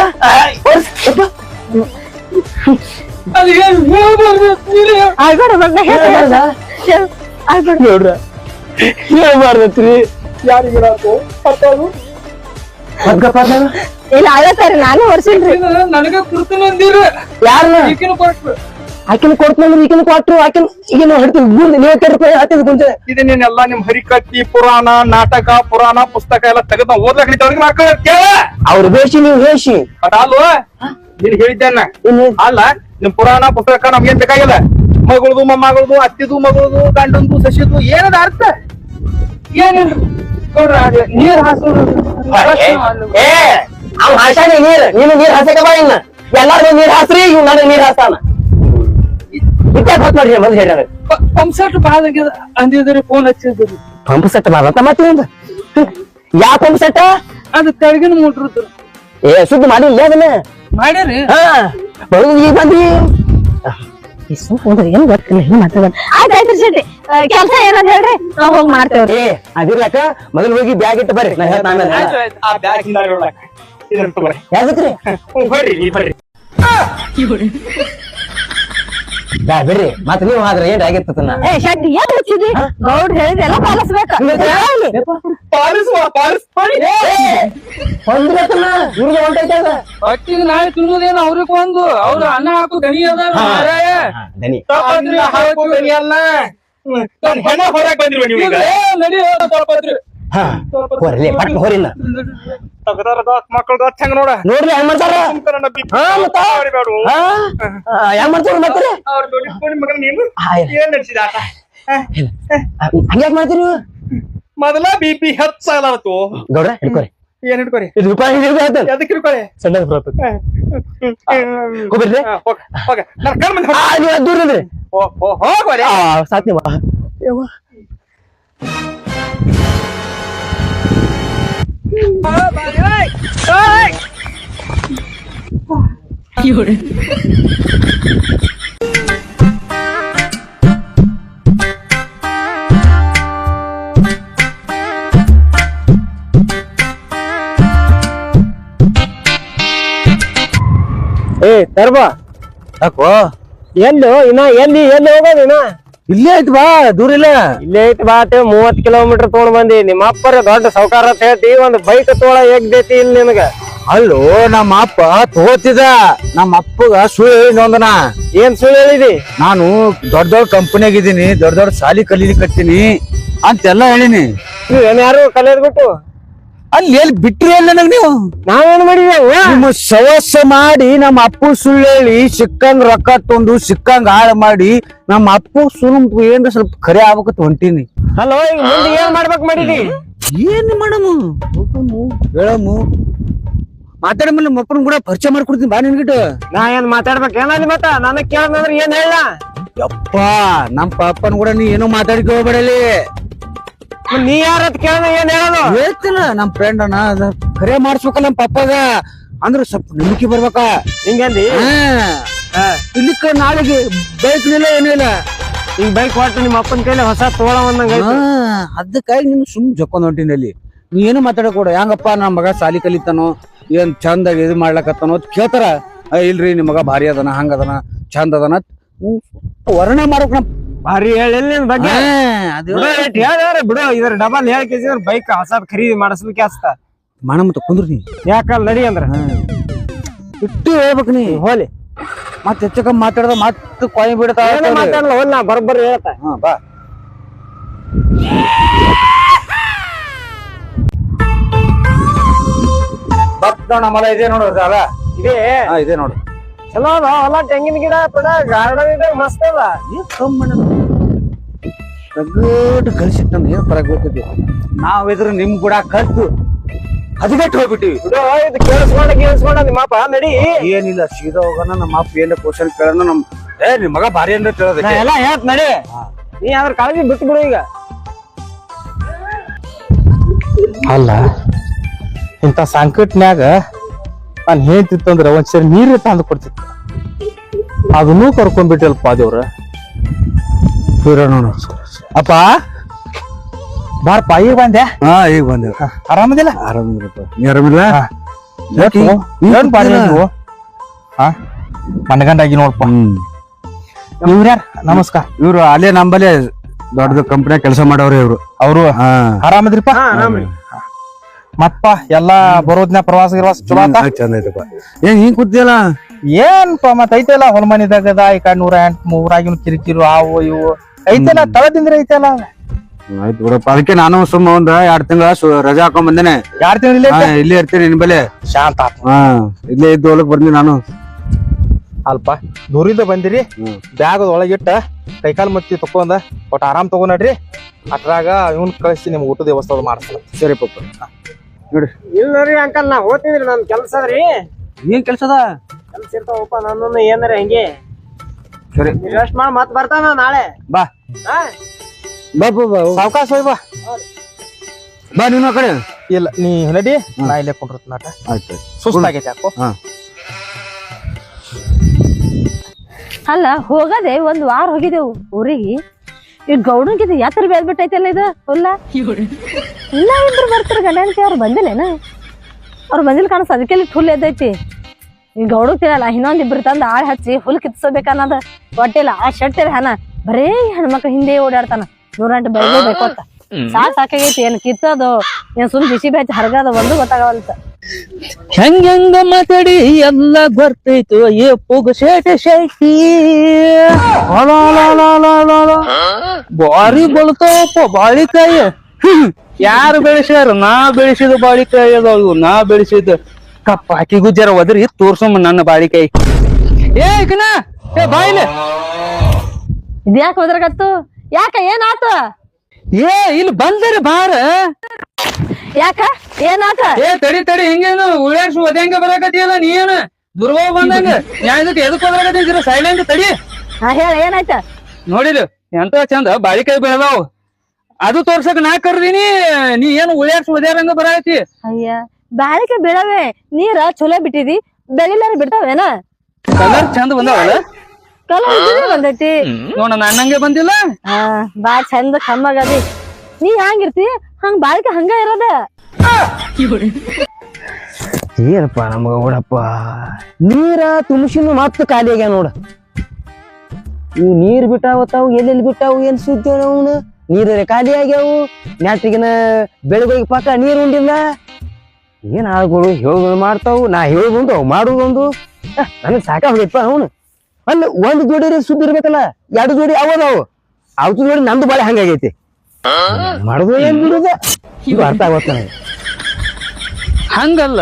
ನೋಡ್ರ ಹೇಳ್ಬಾರ್ದತ್ರಿ ಯಾರಿಗೆ ಇಲ್ಲ ಆಗತ್ತಾರಿ ನಾನು ವರ್ಷಿಲ್ರಿ. ನನಗ ಕುರ್ತೀನಿ ಅಂದಿರ ಯಾರನ್ನ ಈಕಿನ ಕೊಟ್ರು. ಆಕಿನ ಕೊಡ್ತಂದ್ರೆ ಈಗಿನ ಕೊಟ್ರು ಆಕಿನ ಈಗಿನ ಹಿಡ್ತೀವಿ ಗುಂದ್ ನೀವು ರೂಪಾಯಿ ಹಾಕಿದ್ ಗುಂಜೆ ಇದನ್ನೆಲ್ಲ ನಿಮ್ ಹರಿಕತ್ತಿ ಪುರಾಣ ನಾಟಕ ಪುರಾಣ ಪುಸ್ತಕ ಎಲ್ಲ ತೆಗೆದು ಓದ್ಲಕ್ ನಿಂತವ್ರಿಗೆ ಮಕ್ಕಳು ಕೇಳ. ಅವ್ರ ಬೇಷಿ ನೀವು ಹೇಸಿ ಅದಲ್ವ ನೀನ್ ಹೇಳಿದ್ದೇನ ಇನ್ನು ಅಲ್ಲ. ನಿಮ್ ಪುರಾಣ ಪುಸ್ತಕ ನಮ್ಗೇನ್ ಬೇಕಾಗಿಲ್ಲ. ಮಗಳದು ಮೊಮ್ಮಗಳದು ಅತ್ತಿದು ಮಗಳದು ಗಂಡಂದು ಸಸಿದು ಏನದ ಅರ್ಥ ಏನಿಲ್ಲ ನೀರ್ ಹಾಸೋದು ಏ ಅವ್ ಹಾಸಾನೆ ನೀರ್ ನೀನು ನೀರ್ ಹಾಸಕ ಬಾ ಇನ್ನ ಎಲ್ಲಾರು ನೀರ್ ಹಾಸ್ರಿ ಇವ್ ನನಗ್ ನೀರ್ ಹಾಸ್ತಾನ ಇಟ್ಟಾಕ್ ಹೊತ್ ನೋಡ್ರಿ ಮೊದ್ಲು ಹೇಳ್ಯಾರ ಪಂಪ್ ಸೆಟ್ ಬಾಳ ಅಂದಿದ್ರಿ ಫೋನ್ ಹಚ್ಚಿದ್ರಿ. ಪಂಪ್ ಸೆಟ್ ಬಾರಂತ ಮತ್ತೆ ಒಂದು ಯಾ ಪಂಪ್ ಸೆಟ್ ಅದು ತೆಳಗಿನ ಮುಟ್ರದ್ದು ಏ ಸುದ್ದಿ ಮಾಡಿಲ್ಲ ಅದನ್ನ ಮಾಡ್ಯಾರಿ. ಹಾ ಬರುದು ಈಗ ಬಂದಿ ಏನ್ ಗೊತ್ತಿಲ್ಲ ಹಿಂಗ್ ಮಾತಾಡ. ಆಯ್ತಾಯ್ತ್ರಿ ಶೆಟ್ಟಿ ಕೆಲ್ಸ ಏನಂತ ಹೇಳ್ರಿ ನಾವ್ ಹೋಗಿ ಮಾಡ್ತೇವ್ರಿ. ಏ ಅದಿರ್ಲಕ್ಕ ಮೊದಲು ಹೋಗಿ ಬ್ಯಾಗ್ ಇಟ್ಟು ಬರ್ರಿ ನಾ ಹೇಳ್ತಾ ಆಮೇಲೆ ಆ ಬ್ಯಾಗ್ ಹಿಂದ ಇದನ್ನ ಬರ್ರಿ ಯಾವ್ದಕ್ರಿ ಬರ್ರಿ ನೀ ಬರ್ರಿ. ಬ್ಯಾ ಬಿಡ್ರಿ ಮತ್ತೆ ನೀವು ಆದ್ರೆ ಏನ್ ಆಗಿರ್ತನ ಏ ಶೆಟ್ಟಿ ಏನ್ ಹಚ್ಚಿದ್ರಿ ಗೌಡ್ ಹೇಳಿದೆಲ್ಲ ಪಾಲಿಸ್ಬೇಕ. ಇವ್ರಿಗೆ ಹೊಂಟೈತೆ ಅದ ಹೊಟ್ಟಿಗೆ ನಾಳೆ ತಿನ್ನೋದೇನು ಅವ್ರಿಗೆ ಒಂದು ಅವ್ರ ಅನ್ನ ಹಾಕು ದಣಿ ಅದ ದನಿ ಹೆಣ ಹೊರಕ್ ಬಂದಿರುವ ನೀವು ಈಗ ನಡಿ ತಗೋದ್ರಿ. ಹಾ ಹೊರಲಿ ಪಟ್ಟ ಹೊರಿಲ್ಲ ಮಕ್ಕಳದು ಹಂಗ ನೋಡ ನೋಡ್ರಿ ಹೆಂಗ್ ಮಾಡ್ತಾರ ಹಾ ಮತ್ತ ಹೆಂಗ್ ಮಾಡ್ತಾರ ಮತ್ತೆ ಅವ್ರ ಮಗನ ನೀನು ಏನ್ ನಡೆಸಿದ ಆಟ ಹಂಗ್ಯಾಕ್ ಮಾಡ್ತೀರಿ ನೀವು ಮೊದಲ ಬಿಪಿ ಹೆಚ್ಚಾಗಲಾರತು. ಗೌಡ್ರ ಹಿಡ್ಕೋರಿ ಏನ್ ಹಿಡ್ಕೊರಿ ಇದು ರೂಪಾಯಿ ಎದಕ್ ಹಿಡ್ಕೊರಿ ಸಣ್ಣ ಬರ್ತದೆ ಹೋಗ್ಬಿಡ್ರಿ ಹೋಗ ನನ್ ಕಣ್ ಮಂದಿ ನೀವು ದೂರ ಇದ್ರಿ ಹೋಗ್ಬರಿ ಸಾತ್ ನೀವು ಏ ತರ್ಬಾ ಯಾಕೋ ಎಲ್ಲು ಇನ್ನ ಎಲ್ಲಿ ಹೋಗೋದು ಇನ್ನ ಇಲ್ಲೇ ಐತಿ ಬಾ ದೂರ ಇಲ್ಲ ಇಲ್ಲೇ ಐತಿ ಬಾಟೆ 30 ಕಿಲೋಮೀಟರ್ ತಗೊಂಡ್ ಬಂದಿ ನಿಮ್ಮ ಅಪ್ಪರ ದೊಡ್ಡ ಸಾವ್ಕಾರ ಅಂತ ಹೇಳ್ತಿ ಒಂದ್ ಬೈಕ್ ತೋಳ ಹೇಗ್ದೈತಿ ಇಲ್ಲಿ ನಿನಗ ಅಲ್ಲೋ ನಮ್ಮ ಅಪ್ಪ ತಗೋತಿದ ನಮ್ಮ ಅಪ್ಪಗ ಸುಳ್ಳು ಹೇಳಿದ್ನ ಏನ್ ಸುಳ್ಳು ಹೇಳಿದಿ ನಾನು ದೊಡ್ಡ ದೊಡ್ಡ ಕಂಪನಿಯಾಗ ಇದೀನಿ ದೊಡ್ಡ ದೊಡ್ಡ ಸಾಲಿ ಕಲೀಲಿಕತ್ತೀನಿ ಅಂತೆಲ್ಲ ಹೇಳಿನಿ ಏನ್ ಯಾರು ಕಲಿಯೋದ್ ಬಿಟ್ಟು ಅಲ್ಲಿ ಎಲ್ಲಿ ಬಿಟ್ರಿ ಅಲ್ಲ ನನಗ್ ನೀವು ನಾವೇನ್ ಮಾಡಿದೇವ ನಿಮ್ಮ ಸವಸ ಮಾಡಿ ನಮ್ಮ ಅಪ್ಪು ಸುಳ್ಳು ಹೇಳಿ ಸಿಕ್ಕಂಗ್ ರೊಕ್ಕ ತಂದು ಸಿಕ್ಕಂಗ್ ಹಾಳು ಮಾಡಿ ನಮ್ಮ ಅಪ್ಪು ಸುಳ್ಳು ಏನ್ರ ಸ್ವಲ್ಪ ಖರೆ ಆಗ್ಬೇಕತ್ ಹೊಂಟೀನಿ. ಹಲೋ ಈಗ ಮುಂದೆ ಏನ್ ಮಾಡ್ಬೇಕು ಮಾಡಿದಿ? ಏನ್ ಮಾಡಮು ಹೇಳಮು ಮಾತಾಡ ಮೇಲೆ ಮಕ್ಕಳನ್ನ ಕೂಡ ಪರಿಚಯ ಮಾಡ್ಕೊಡ್ತೀನಿ ಬಾ ನಿನ್ಗಿಟ್ಟು. ನಾ ಏನ್ ಮಾತಾಡ್ಬೇಕು ಏನಲ್ಲಿ ಮತ್ತ ನನಗ್ ಕೇಳಂದ್ರ ಏನ್ ಹೇಳ? ಯಪ್ಪ ನಮ್ ಪಾಪನ್ ಕೂಡ ನೀ ಏನೋ ಮಾತಾಡಿಕೆ ಹೋಗ್ಬೇಡಲಿ. ನೀ ಯಾರತ್ ಕೇಳ ಏನ್ ಹೇಳೋದು? ಹೇಳ್ತಿಲ್ಲ ನಮ್ ಫ್ರೆಂಡ್ ಅಣ್ಣ ಖರೆ ಮಾಡ್ಸ್ಬೇಕಲ್ಲ ನಮ್ ಪಪ್ಪಾಗ ಅಂದ್ರ ಸ್ವಲ್ಪ ನಂಬಿಕೆ ಬರ್ಬೇಕ. ಹಿಂಗಂದಿ ಇಲ್ಲಿಕ್ಕ ನಾಳೆಗೆ ಬೈಕ್ ನಿಲ್ಲ ಏನಿಲ್ಲ. ಈಗ ಬೈಕ್ ಹೊಟ್ಟು ನಿಮ್ಮ ಅಪ್ಪನ ಕೈಲಿ ಹೊಸ ತೋಳ ಒಂದಂಗ ಅದಕ್ಕಾಗಿ ನಿಮ್ ಸುಮ್ ಜೊಕ್ಕೊಂಡ್ ಹೊಂಟಿನ ಅಲ್ಲಿ. ನೀ ಏನು ಮಾತಾಡಕೊಡ ಹೆಂಗಪ್ಪ ನಮ್ ಮಗ ಸಾಲಿ ಕಲಿತಾನೋ ಏನ್ ಚಂದಾಗಿ ಇದು ಮಾಡ್ಲಕತ್ತಾನೋ ಅಂತ ಕೇಳ್ತಾರ. ಇಲ್ರಿ ನಿಮ್ ಮಗ ಭಾರಿ ಅದನ ಹಂಗ ಅದನ ಚಂದ ಅದನ ವರ್ಣನೆ ಮಾಡ್ಬೇಕ್ ನಮ್ ಭಾರಿ ಹೇಳಿ ಬಗ್ಗೆ ಬಿಡು. ಇದ್ರ ಡಬಲ್ ಹೇಳ್ ಬೈಕ್ ಹೊಸದ್ ಖರೀದಿ ಮಾಡಿಸ್ಲಿಕ್ಕೆ ಹಸ್ತ ಮಾಡ ಮತ್ತ ಕುಂದ್ರ ನೀ ಯಾಕಲ್ ನಡಿ ಅಂದ್ರ ಇಟ್ಟು ಹೇಳ್ಬೇಕ್ ನೀ ಹೋಲಿ. ಮತ್ ಹೆಚ್ಚಕ ಮಾತಾಡ್ದ ಮತ್ ಕೊಯ್ ಬಿಡ್ತಾವ. ಮಾತಾಡಲ್ಲ ಹೋಲ್ ನಾ ಬರೋಬ್ಬರಿ ಹೇಳ್ತಾ. ಬಾ ಭಕ್ತೋಣ ಮಲ ಇದೆ ನೋಡು ಅಲ್ಲ ಇದೇ ಇದೆ ನೋಡು ಚಲೋ ಅದ ಹೊಲ ತೆಂಗಿನ ಗಿಡ ಪಡ ಗಾರ್ಡನ್ ಇದೆ ಮಸ್ತ್ ಅದ. ರಗಡ್ ಕಳ್ಸಿಟ್ಟ ಏನ್ ಪರಕ್ ಗೊತ್ತಿದ್ವಿ ನಾವಿದ್ರ ನಿಮ್ ಕೂಡ ಕಲ್ತು ಹದಗೆಟ್ಟು ಹೋಗ್ಬಿಟ್ಟಿವಿ. ಬಿಡು ಇದು ಕೇಳಿಸ್ಕೊಂಡ ನಿಮ್ಮ ಅಪ್ಪ ನಡಿ. ಏನಿಲ್ಲ ಸೀದಾ ಹೋಗೋಣ ನಮ್ಮ ಅಪ್ಪ ಏನ್ ಕ್ವಶನ್ ಕೇಳೋಣ ನಮ್ ನಿಮ್ ಮಗ ಭಾರಿ ಅಂದ್ರೆ ನಾ ಕೇಳೋದಕ್ಕೆ ಎಲ್ಲ ಹೇಳ್ತ ನಡಿ. ನೀ ಅದ್ರ ಕಾಳಜಿ ಬಿಟ್ಟು ಬಿಡು ಈಗ. ಅಲ್ಲ ಇಂಥ ಸಂಕಟ್ನ್ಯಾಗ ನಾನು ಹೇಳ್ತಿತ್ತಂದ್ರ ಒಂದ್ಸರಿ ನೀರೇ ತಂದು ಕೊಡ್ತಿತ್ತು. ಅದನ್ನೂ ಕರ್ಕೊಂಡ್ಬಿಟ್ಟಲ್ಪ ದೇವ್ರ. ನೋಡು ಅಪ್ಪ ಬಾರಪ್ಪ ಈಗ ಬಂದೆ. ಈಗ ಬಂದೇವ್ ಆರಾಮದಿಲ್ಲ? ಆರಾಮಿದ್ರಪ್ಪ ನೀ ಆರಾಮಿಲ್ಲ? ಏನ್ ಬಾರಿ ನೀವು ಮನಗಂಡಾಗಿ ನೋಡಪ್ಪ. ಇವ್ರ್ಯಾರ? ನಮಸ್ಕಾರ. ಇವ್ರು ಅಲ್ಲೇ ನಂಬಲ್ಲೇ ದೊಡ್ಡ ಕಂಪನಿಯಾಗ ಕೆಲಸ ಮಾಡೋರು ಇವ್ರು. ಅವರು ಆರಾಮದ್ರಿಪ್ಪ? ಆರಾಮ್ರಿ. ಮತ್ತಪ್ಪ ಎಲ್ಲಾ ಬರೋದ್ನ ಪ್ರವಾಸ ಗಿರ್ವಾಸ ಚಲೋ ಆತ? ಚಂದ ಐತಪ್ಪ. ಏನ್ ಹಿಂಗ್ ಕೂತಿಯಲ್ಲ? ಏನ್ಪ ಮತ್ ಐತೆಲ್ಲ ಹೊಲಮನಿದಾಗದ ಈ ಕಡೆ 108 ಮೂರಾಗಿನ ಕಿರಿಕಿರು ಅವು ಇವು ಐತೆಲ್ಲ ತಳದಿಂದ್ರೆ ಐತೆಲ್ಲ. ಆಯ್ತು ಬಿಡಪ್ಪ. ಅದಕ್ಕೆ ನಾನು ಸುಮ್ಮ ಒಂದ್ 2 ತಿಂಗಳ ರಜಾ ಹಾಕೊಂಡ್ ಬಂದೇನೆ. 2 ತಿಂಗಳ ಇಲ್ಲೇ ಇರ್ತೀನಿ ನಿನ್ ಬಲೆ. ಶಾಂತ ಇಲ್ಲೇ ಇದ್ದು ಹೊಲಕ್ ಬರ್ತೀನಿ ನಾನು. ಅಲ್ಪ ದೂರಿಂದ ಬಂದಿರಿ, ಬ್ಯಾಗದ ಒಳಗಿಟ್ಟ ಕೈಕಾಲ್ ಮತ್ತಿ ತಕೊಂಡ ಒಟ್ಟು ಆರಾಮ್ ತಗೊಂಡ್ರಿ. ಅಟ್ರಾಗ ಇವನ್ ಕಳಿಸಿ ನಿಮ್ಗೆ ಊಟದ ವ್ಯವಸ್ಥೆ ಮಾಡಿಸ್ತೀನಿ. ಸರಿ ಪಪ್ಪ ನೋಡಿ. ಇಲ್ರಿ ಅಂಕಲ್ ನಾ ಹೋಗ್ತಿದ್ರಿ ನನ್ ಕೆಲ್ಸ ಅದ್ರಿ. ಏನ್ ಕೆಲ್ಸದ? ಕೆಲ್ಸ ಇರ್ತಾವಪ್ಪ ನನ್ನ ಏನಾರ ಹಂಗೆ. ಸರಿ ರೆಸ್ಟ್ ಮಾಡಿ ಮತ್ ಬರ್ತಾನ ನಾಳೆ. ಬಾ ಬಾ ಬಾ ಸಾವಕಾಶ ಹೋಯ್ ಬಾ. ಬಾ ನೀನು ಆ ಕಡೆ. ಇಲ್ಲ ನೀ ನಡಿ, ನಾ ಇಲ್ಲೇ ಕೊಂಡಿರ್ತೀನಿ. ನಾಟ ಆಯ್ತು ಸುಸ್ತಾಗೈತೆ ಯಾಕೋ. ಅಲ್ಲ ಹೋಗದೆ 1 ವಾರ ಹೋಗಿದ್ದೆವು ಊರಿಗೆ. ಈ ಗೌಡನ್ಕಿದ ಯಾತ್ರ ಬೇದ್ಬಿಟ್ಟೈತಲ್ಲ ಇದು ಹುಲ್ಲ. ಇಲ್ಲ ಇಬ್ರು ಬರ್ತಾರ ಗಂಡಂತಿ. ಅವ್ರು ಬಂದಿಲ್ಲೇನ? ಅವ್ರು ಬಂದಿಲ್ಲ ಕಾಣಿಸ್. ಅದಕ್ಕೆಲ್ಲಿ ಹುಲ್ ಎದ್ದೈತಿ. ಈ ಗೌಡ ತಿಳಲ್ಲ ಇನ್ನೊಂದಿಬ್ರು ತಂದು ಆಳ್ ಹಚ್ಚಿ ಹುಲ್ ಕಿತ್ಸೋಬೇಕನ್ನೋದು ಹೊಟ್ಟಿಲ್ಲ. ಆ ಶೆಟ್ಟಿ ಹನ ಬರೇ ಹೆಣ್ಮಕ್ಳು ಹಿಂದೆ ಓಡಾಡ್ತಾನ. 108 ಬೈಬೇಕು ಅಂತ ಸಾಕಾಗೈತಿ. ಏನ್ ಕಿತ್ತೋದು ಏನ್ ಸುಮ್ ಬಿಸಿ ಬೆಚ್ಚ ಹರಗದ ಒಂದು ಗೊತ್ತಾಗವಲ್ತ. ಹೆಂಗ ಮಾತಾಡಿ ಎಲ್ಲ ಬರ್ತೈತು ಏ ಪುಗ ಶೇಟ ಶೈತಿ. ಬಾರಿ ಬಳತಾವಪ್ಪ ಬಾಳಿಕಾಯಿ. ಯಾರು ಬೆಳೆಸ್ಯಾರ? ನಾ ಬೆಳೆಸಿದ ಬಾಳಿಕಾಯಿ ಅದಾವು. ನಾ ಬೆಳೆಸಿದ ಕಪ್ಪಾಕಿ ಗುಜ್ಜರ ಒದರಿ ತೋರ್ಸಮ್ಮ ನನ್ನ ಬಾಳಿಕಾಯಿ. ಏಕನ ಏ ಬಾಯಿಲೆ ಇದ್ಯಾಕ ಹೋದ್ರಗತ್ತು? ಯಾಕ ಏನಾತ? ಏ ಇಲ್ಲಿ ಬಂದರೆ ಬಾರ. ಯಾಕ ಏನಾತ? ಏ ತಡಿ ತಡಿ ಹಿಂಗೇನು ಉಳ್ಳಾಡ್ಸಿ ಒದ್ಯಾಂಗ ಬರಾಕತಿಯಲ್ಲ ನೀನು ದುರ್ಬಲ ಬಂದಂಗ. ಇದಕ್ಕೆ ಎದಕ್ ಹೋದ್ರಾಕತ್ತೀರ? ಸೈಲೆಂಟ್ ತಡಿ. ಹಾ ಹೇಳ ಏನಾಯ್ತ? ನೋಡಿಲ್ಲ ಎಂತ ಚಂದ ಬಾಳಿಕಾಯಿ ಬೆಳೆದಾವ್. ಅದು ತೋರ್ಸಕ್ ನಾ ಕರ್ದೀನಿ. ನೀ ಏನು ಉಳ್ಳಾಡ್ಸಿ ಒದ್ಯಾರಂಗ ಬರಾಕತಿ? ಅಯ್ಯ ಬಾಳಿಕೆ ಬೆಳವೆ ನೀರ ಚಲೋ ಬಿಟ್ಟಿದಿ, ಬೆಳಿಲಾರ ಬಿಡ್ತಾವೇನ? ಕಲರ್ ಚಂದ ಬಂದಾವಲ್ಲ? ಕಲರ್ ಬಂದೈತಿ ನೋಡ ನನ್ನಂಗೆ ಬಂದಿಲ್ಲ. ಹಾ ಬಾ ಚಂದ ಕಮ್ಮಗದಿ. ನೀ ಹಂಗಿರ್ತಿ ಹಂಗ ಬಾಳಿಕೆ ಹಂಗ ಇರೋದ. ಏನಪ್ಪ ನಮಗ ನೋಡಪ್ಪ ನೀರ ತುಂಬಿಸಿನ ಮತ್ತ ಖಾಲಿ ಆಗ್ಯಾವ ನೋಡ. ಇವ್ ನೀರ್ ಬಿಟ್ಟಾವತ್ತಾವು ಎಲ್ಲೆಲ್ಲಿ ಬಿಟ್ಟಾವು ಏನ್ ಸುದ್ದಿ ಅವನು. ನೀರ ಖಾಲಿ ಆಗ್ಯಾವು. ನ್ಯಾಟಿಗಿನ ಬೆಳಗಳಿಗೆ ಪಕ್ಕ ನೀರ್ ಉಂಡಿಲ್ಲ. ಏನ್ ಆಳುಗಳು ಹೇಳುದು ಮಾಡ್ತಾವು. ನಾ ಹೇಳುದು ಅವು ಮಾಡುದೊಂದು. ನನಗ್ ಸಾಕಾಗೈತಪ್ಪ ಅವನು. ಅಲ್ಲಿ 1 ಜೋಡಿ ಸುದ್ದಿ ಇರ್ಬೇಕಲ್ಲ, 2 ಜೋಡಿ ಅವದಾವು. ಅವತ್ತು ಜೋಡಿ ನಂದು ಬಾಳೆ ಹಂಗಾಗೈತಿ. ಮಾಡುದು ಏನ್ ಬಿಡುದ ಇದು ಅರ್ಥ ಆಗತ್ತ ನನಗೆ. ಹಂಗಲ್ಲ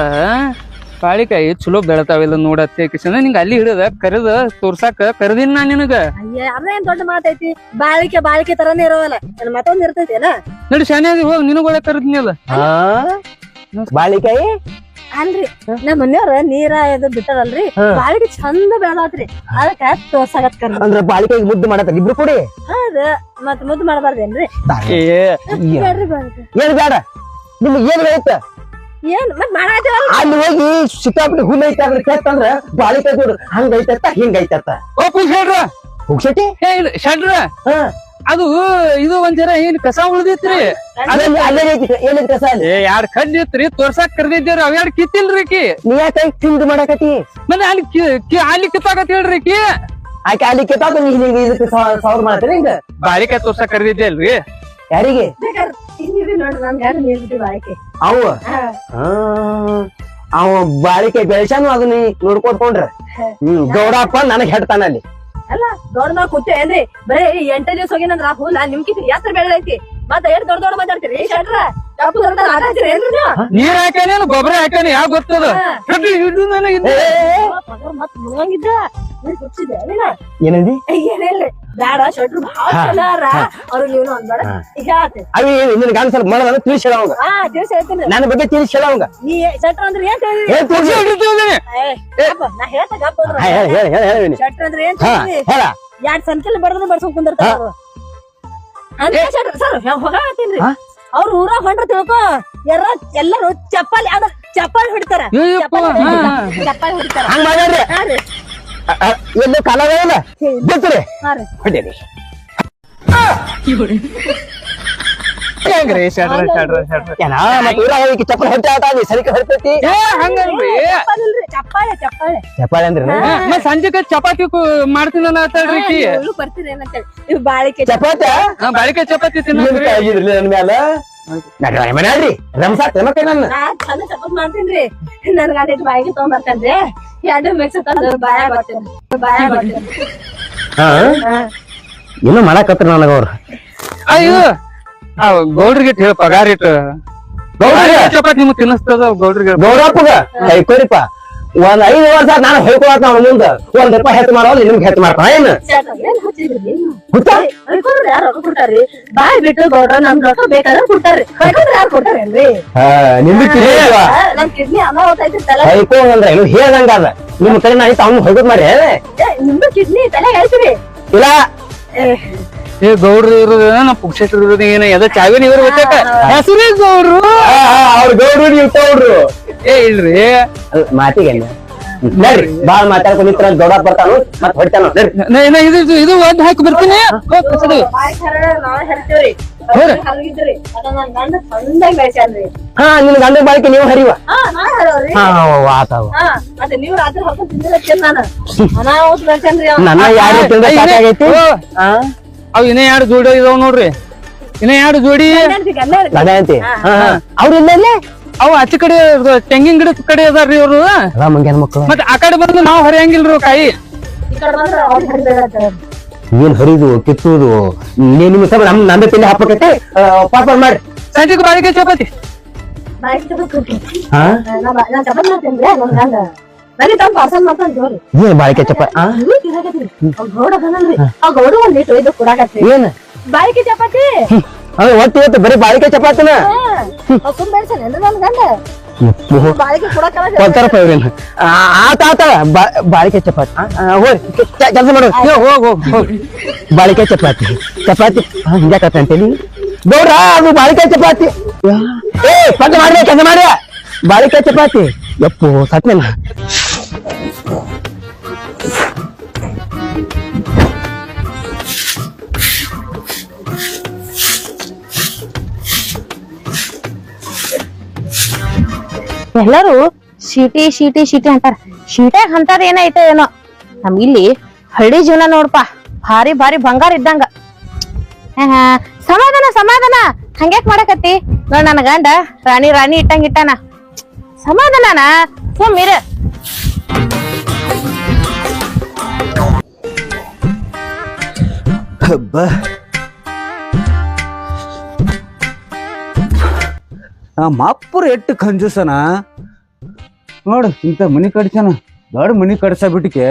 ಬಾಳಿಕಾಯಿ ಚಲೋ ಬೆಳತಾವಿಲ್ಲ ನೋಡತ್ತೆ ಕಿಶನ ನಿಂಗ ಅಲ್ಲಿ ಹಿಡದ ಕರೆದ ತೋರ್ಸಾಕ ಕರೆದಿನ್ ನಾ ನಿನಗ ಅಯ್ಯ ಅದೇನ್ ದೊಡ್ಡ ಮಾತೈತಿ ಬಾಳಿಕೆ ತರಾನೇ ಇರೋವಲ್ಲ ಮತ್ತೊಂದ್ ಇರ್ತೈತೇನ ನಡಿ ಶಾನ್ಯಾಗಿ ಹೋಗಿ ನಿನಗೊಳ ಕರೆದ್ನಿಲ್ಲ ಬಾಳಿಕಾಯಿ ಅಲ್ರಿ ನಮ್ ಮನೆಯವ್ರ ನೀರ ಇದು ಬಿಟ್ಟದಲ್ರಿ ಬಾಳಿಕೆ ಚಂದ ಬೆಳದಾತ್ರಿ ಅದಕ್ಕ ತೋರ್ಸಾಕತ್ ಕರ್ದ ಅಂದ್ರ ಬಾಳಿಕಾಯಿಗೆ ಮುದ್ದು ಮಾಡತ್ತ ಇಬ್ರು ಕೂಡಿ ಹೌದ ಮತ್ ಮುದ್ದು ಮಾಡಬಾರ್ದೇನ್ರಿ ಬೇಡ್ರಿ ಬಾಳಿಕೆ ಏನ್ ಬೇಡ ನಿಮ್ಗೆ ಏನ್ ಬೇಕ ಏನ್ ಮತ್ ಮಾಡಾತೀವಲ್ಲ ಅಲ್ಲಿ ಹೋಗಿ ಸಿಕ್ಕಾಪಟ್ಟೆ ಹುಲ್ ಐತೆ ಅದ್ರ ಕೆತ್ತಂದ್ರ ಬಾಳಿಕಾಯಿ ನೋಡು ಹಂಗೈತತ್ತ ಹಿಂಗೈತತ್ತ ಓಪನ್ ಶೆಡ್ರ ಹೋಗ್ಸಟಿ ಏ ಇಲ್ಲ ಶೆಡ್ರ ಅದು ಇದು ಒಂದ್ ಜರ ಏನ್ ಕಸ ಉಳ್ದಿತ್ರಿ ಅಲ್ಲೇ ಏನೈತಿ ಕಸ ಅಲ್ಲಿ ಏ ಎರಡ್ ಕಡ್ಡಿ ಇತ್ರಿ ತೋರ್ಸಾಕ್ ಕರ್ದಿದ್ದೇವ್ರಿ ಅವ್ ಎರಡ್ ಕಿತ್ತಿಲ್ರಿ ಕಿ ನೀ ಯಾಕೆ ತಿಂದು ಮಾಡಕತಿ ಮತ್ತೆ ಅಲ್ಲಿ ಕಿತ್ತಾಕತ್ ಹೇಳ್ರಿ ಕಿ ಆಕೆ ಅಲ್ಲಿ ಕೆತ್ತಾಕ ನೀ ಹಿಂಗ ಇದಕ್ಕೆ ಸಾವಿರ ಮಾಡ್ತಾರೆ ಹಿಂಗ ಬಾಳಿಕಾಯಿ ತೋರ್ಸಾಕ್ ಕರ್ದಿದ್ದೆ ಅಲ್ರಿ ಯಾರಿಗೆ ನೋಡ್ರಿ ನನ್ ಗಂಡ ನೀರ್ ಬಿಟ್ಟು ಬಾಳಿಕೆ ಅವ ಅವ ಬಾಳಿಕಾಯಿ ಬೆಳ್ಸಾನು ಅದನ್ನ ನೋಡ್ಕೊಟ್ಕೊಂಡ್ರ ಗೌಡಪ್ಪ ನನಗ್ ಹೆಡ್ತಾನ ಅಲ್ಲಿ ಅಲ್ಲ ದೊಡ್ಡ ನಾವ್ ಕೂತೇನ್ರಿ ಬರೀ 8 ದಿವಸ ಹೋಗಿನಂದ್ರ ಹುಲ್ಲ ನಿಮ್ಕಿತ್ ಎಷ್ಟ್ ಬೆಳೆದೈತಿ ಮತ್ತ ಎಷ್ಟ್ ದೊಡ್ಡ ಮಾತಾಡ್ತೀರಿ ಶೆಟ್ರ ತಪ್ಪು ದೊಡ್ಡ ಆಟ ಆಡ್ತೀರಿ ಏನ್ರಿ ನೀವು ನೀರ್ ಹಾಕ್ಯಾನೇನು ಗೊಬ್ಬರ ಹಾಕ್ಯಾನ ಯಾವ ಗೊತ್ತದ ಹಿಡಿದು ನನಗೆ ಮತ್ ಮುಳಂಗಿದ್ದ ನೀರ್ ಕುಡ್ಸಿದ್ದೆ ಏನಂದಿ ಏನಿಲ್ರಿ ಬ್ಯಾಡ ಶೆಟ್ರು ಭಾಳ ಚಲಾರ ಅವ್ರು ನೀವು ಅಂದ್ಬೇಡ ಈಗ ಹೇಳ್ತೇನೆ ಅವಿ ನಿನ್ ಗಂಡ ಸ್ವಲ್ಪ ಮಾಡೋದನ್ನ ತಿಳಿಸಿಲ್ಲ ಅವಂಗ ತಿಳಿಸಿ ಹೇಳ್ತೀನಿ ನನ್ನ ಬಗ್ಗೆ ತಿಳಿಸಿಲ್ಲ ಅವಂಗ ನೀ ಶೆಟ್ರ ಅಂದ್ರೆ ಏನ್ ತಿಳಿದ್ರಿ ಏನ್ ತಿಳಿಸಿ ನಾ ಹೇಳ್ತ ಗಪ್ಪ ಅಂದ್ರ ಶೆಟ್ರ ಅಂದ್ರೆ ಏನ್ ಹೇಳ 2 ಸಂಖ್ಯೆಲಿ ಬಡದ್ರು ಬಡ್ಸ್ಕೊಂಡ್ ಕುಂದಿರ್ತಾರ ಅವ್ರು ಅಂತ ಶೆಟ್ರ ಸರ್ ಹೋಗಾಕತ್ತೀನ್ರಿ ಅವ್ರ ಊರಾಗ ಹೊಂಡ್ರ ತಿಳ್ಕೊ ಎಲ್ಲರೂ ಚಪ್ಪಾಳಿ ಅದ ಚಪ್ಪಾಳಿ ಹೊಡಿತಾರ ಚಪ್ಪಾಳಿ ಹೊಡಿತಾರ ಹಂಗ ಮಾಡ್ಯಾರ್ರಿ ಎಲ್ಲೂ ಕಾಲವೇನ ಗೊತ್ತರಿ ಹೊಡೀರಿ ಹೆಂಗ್ರಿ ಶೆಡ್ರ ಶೆಡ್ರ ಶೆಡ್ರ ಏನ ಮತ್ತೆ ಊರಾಗ ಹೋಗಿ ಚಪ್ಪಲ್ ಹೊಟ್ಟೆ ಆಟ ಆಡಿ ಸರಿಕೆ ಹೊರ್ತೈತಿ ಹಂಗಲ್ರಿ ಚಪ್ಪಾಳೆ ಚಪ್ಪಾಳೆ ಚಪ್ಪಾಳೆ ಅಂದ್ರಿ ಮತ್ ಸಂಜೆಕ ಚಪಾತಿ ಮಾಡ್ತೀನಿ ಅನ್ನತ್ತಾಳ್ರಿ ಕಿ ಬರ್ತೀರಿ ಏನಂತೇಳಿ ಇವ್ ಬಾಳಿಕೆ ಚಪಾತಿ ಬಾಳಿಕಾಯಿ ಚಪಾತಿ ತಿನ್ನೋದ್ರಿ ಆಗಿರ್ಲಿ ನನ್ ಮ್ಯಾಲ ನಡ್ರಿ ಮನ್ಯಾಡ್ರಿ ರಮ್ಸಾಕ್ ಮಕ್ಕ ನನ್ನ ಚಂದ ಚಪಾತ್ ಮಾಡ್ತೀನ್ರಿ ನನ್ ಗಂಡ ಬಾಯಿಗೆ ತಗೊಂಡ್ಬರ್ತೇನ್ರಿ 2 ಮಿಕ್ಸ್ ತಂದು ಬಾಯ ಬರ್ತೇನೆ ಏನು ಮಾಡಕತ್ರ ನನಗ ಅವ್ರು ಅಯ್ಯೋ ಗೌಡ್ರಿಗೆ ಹೇಳ ಪಗಾರ ಇಟ್ಟು ಗೌಡ್ರಿಗೆ ಚಪಾತಿ ನಿಮ್ಗೆ ತಿನ್ನಿಸ್ತದ ಗೌಡ್ರಿಗೆ ಗೌರಪ್ಪಗ ಕೈಕೋರಿಪ್ಪ ಒಂದ್ 5 ವರ್ಷ ನಾನು ಹೇಳ್ಕೊಳಕ್ ನಾವ್ ಮುಂದ ₹1 ಹೆಚ್ಚು ಮಾಡೋಲ್ಲ ನಿಮ್ಗೆ ಹೆಚ್ಚು ಮಾಡ್ತಾನ ಏನ್ ಗೊತ್ತಾ ಯಾರು ಕೊಡ್ತಾರ್ರಿ ಬಾಯ್ ಬಿಟ್ಟು ಗೌಡ್ರ ನಮ್ ರೊಕ್ಕ ಬೇಕಾದ್ರೆ ಕೊಡ್ತಾರ್ರಿ ಯಾರು ಕೊಡ್ತಾರೇನ್ರಿ ನಿಮ್ಗೆ ನಮ್ ಕಿಡ್ನಿ ಅನಾಹುತ ಐತಿ ತಲೆ ಕೈಕೋ ಅಂದ್ರೆ ಏನು ಹೇಳ್ದಂಗ ಅದ ನಿಮ್ ಕಡೆ ನಾ ಅವ್ನು ಹೋಗೋದ್ ಮಾಡಿ ನಿಮ್ದು ಕಿಡ್ನಿ ತಲೆ ಹೇಳ್ತೀರಿ ಇಲ್ಲ ಏ ಗೌಡ್ರು ಇರೋದ ನಾ ಪುಕ್ಷೇಶ್ವರ ಇರೋದ ಏನ ಎದ ಚಾವಿನ ಇವ್ರ ಗೊತ್ತಾಕ ಹೆಸರೇ ಗೌಡ್ರು ಅವ್ರ ಗೌಡ್ರು ನೀವು ತೌಡ್ರು ಏ ಇಲ್ರಿ ಮಾತಿಗೆ ನಡ್ರಿ ಬಾಳ ಮಾತಾಡ್ಕೊಂಡ್ ನಿಂತ್ರ ಗೌಡ ಬರ್ತಾನು ಮತ್ ಹೊಡ್ತಾನು ಇದು ಒಂದ್ ಹಾಕಿ ಬರ್ತೀನಿ ನಾವ್ ಹೇಳ್ತೀವ್ರಿ ಹಂಗಿದ್ರಿ ಅದ ನನ್ ಗಂಡ ಚಂದಾಗಿ ಬೆಳ್ಸ್ಯಾನ್ರಿ ಹಾ ನಿನ್ ಗಂಡ ಬಾಳಿಕೆ ನೀವು ಹರಿವ ನಾ ಹೇಳೋರಿ ಆತಾವ ಮತ್ತೆ ನೀವು ರಾತ್ರಿ ಹೊತ್ತು ತಿಂದಿರತ್ತೇನ್ ನಾನು ಅನಾಹುತ ಬೆಳ್ಸ್ಯಾನ್ರಿ ನನ್ನ ಯಾರು ತಿಂದ ಸಾಕಾಗೈತಿ ಅವ್ ಇನ್ನ 2 ಜೋಡಿ ಇದಾವ್ ನೋಡ್ರಿ ಇನ್ನ 2 ಜೋಡಿ ಗಂಡ ಅಂತಿ ಅವ್ರು ಇಲ್ಲೇ ಅವ್ ಆಚೆ ಕಡೆ ತೆಂಗಿನ ಗಿಡದ ಕಡೆ ಅದಾರ್ರಿ ಅವ್ರು ಮಂಗ್ಯಾನ ಮಕ್ಕಳು ಮತ್ ಆ ಕಡೆ ಬಂದು ನಾವ್ ಹರಿಯಂಗಿಲ್ರಿ ಕಾಯಿ ಈ ಕಡೆ ಬಂದ್ರೆ ಅವ್ರು ಹರಿಬೇಡ ಏನ್ ಹರಿದು ಕಿತ್ತುದು ನಿಮ್ ನಮ್ ನಂದ ತಿಂಡಿ ಹಾಕೈತಿ ಪಾಪ ಮಾಡಿ ಸಂಜೆಗೆ ಬಾಳಿಕಾಯಿ ಚಪಾತಿ ಏನ್ ಬಾಳಿಕೆ ಚಪ್ಪ ಏನ್ ಬಾಳಿಕೆ ಚಪಾತಿ ಅದ ಒಟ್ಟು ಇವತ್ತು ಬರೀ ಬಾಳಿಕೆ ಚಪಾತಿನ ಬಾಳಿಕೆ ಕೊಡ್ತಾರಪ್ಪ ಇವ್ರೇನು ಆತ ಬಾಳಿಕೆ ಚಪಾತಿ ಹೋಗಿ ಕೆಲಸ ಮಾಡು ಹೋಗ್ ಬಾಳಿಕೆ ಚಪಾತಿ ಹಿಂಗಾಕತ್ತ ಅಂತೇಳಿ ಗೌಡ್ರ ಅದು ಬಾಳಿಕೆ ಚಪಾತಿ ಏ ಪಟ್ಟ ಮಾಡ್ರಿ ಕೆಲಸ ಮಾಡ್ರಿ ಬಾಳಿಕೆ ಚಪಾತಿ ಯಪ್ಪು ಸತ್ನೇನ ಎಲ್ಲರೂ ಶೀಟಿ ಶೀಟಿ ಶೀಟಿ ಅಂತಾರ ಶೀಟ್ಯಾಗ ಅಂತದ್ ಏನೈತೆ ಏನೋ ನಮ್ ಇಲ್ಲಿ ಹಳ್ಳಿ ಜೀವನ ನೋಡ್ಪಾ ಭಾರಿ ಭಾರಿ ಬಂಗಾರ ಇದ್ದಂಗ ಸಮಾಧಾನ ಸಮಾಧಾನ ಹಂಗ್ಯಾಕ್ ಮಾಡಕತ್ತಿ ನೋಡ್ ನನ್ ಗಂಡ ರಾಣಿ ರಾಣಿ ಇಟ್ಟಂಗ ಇಟ್ಟಾನ ಸಮಾಧಾನ ಸುಮ್ಮಿರ ನಮ್ಮ ಅಪ್ಪರು ಎಟ್ಟು ಕಂಜೂಸನ ನೋಡು ಇಂಥ ಮನಿ ಕಟ್ಸ್ಯಾನ ದೊಡ್ಡ ಮನಿ ಕಟ್ಸ ಬಿಟ್ಟಿಕೆ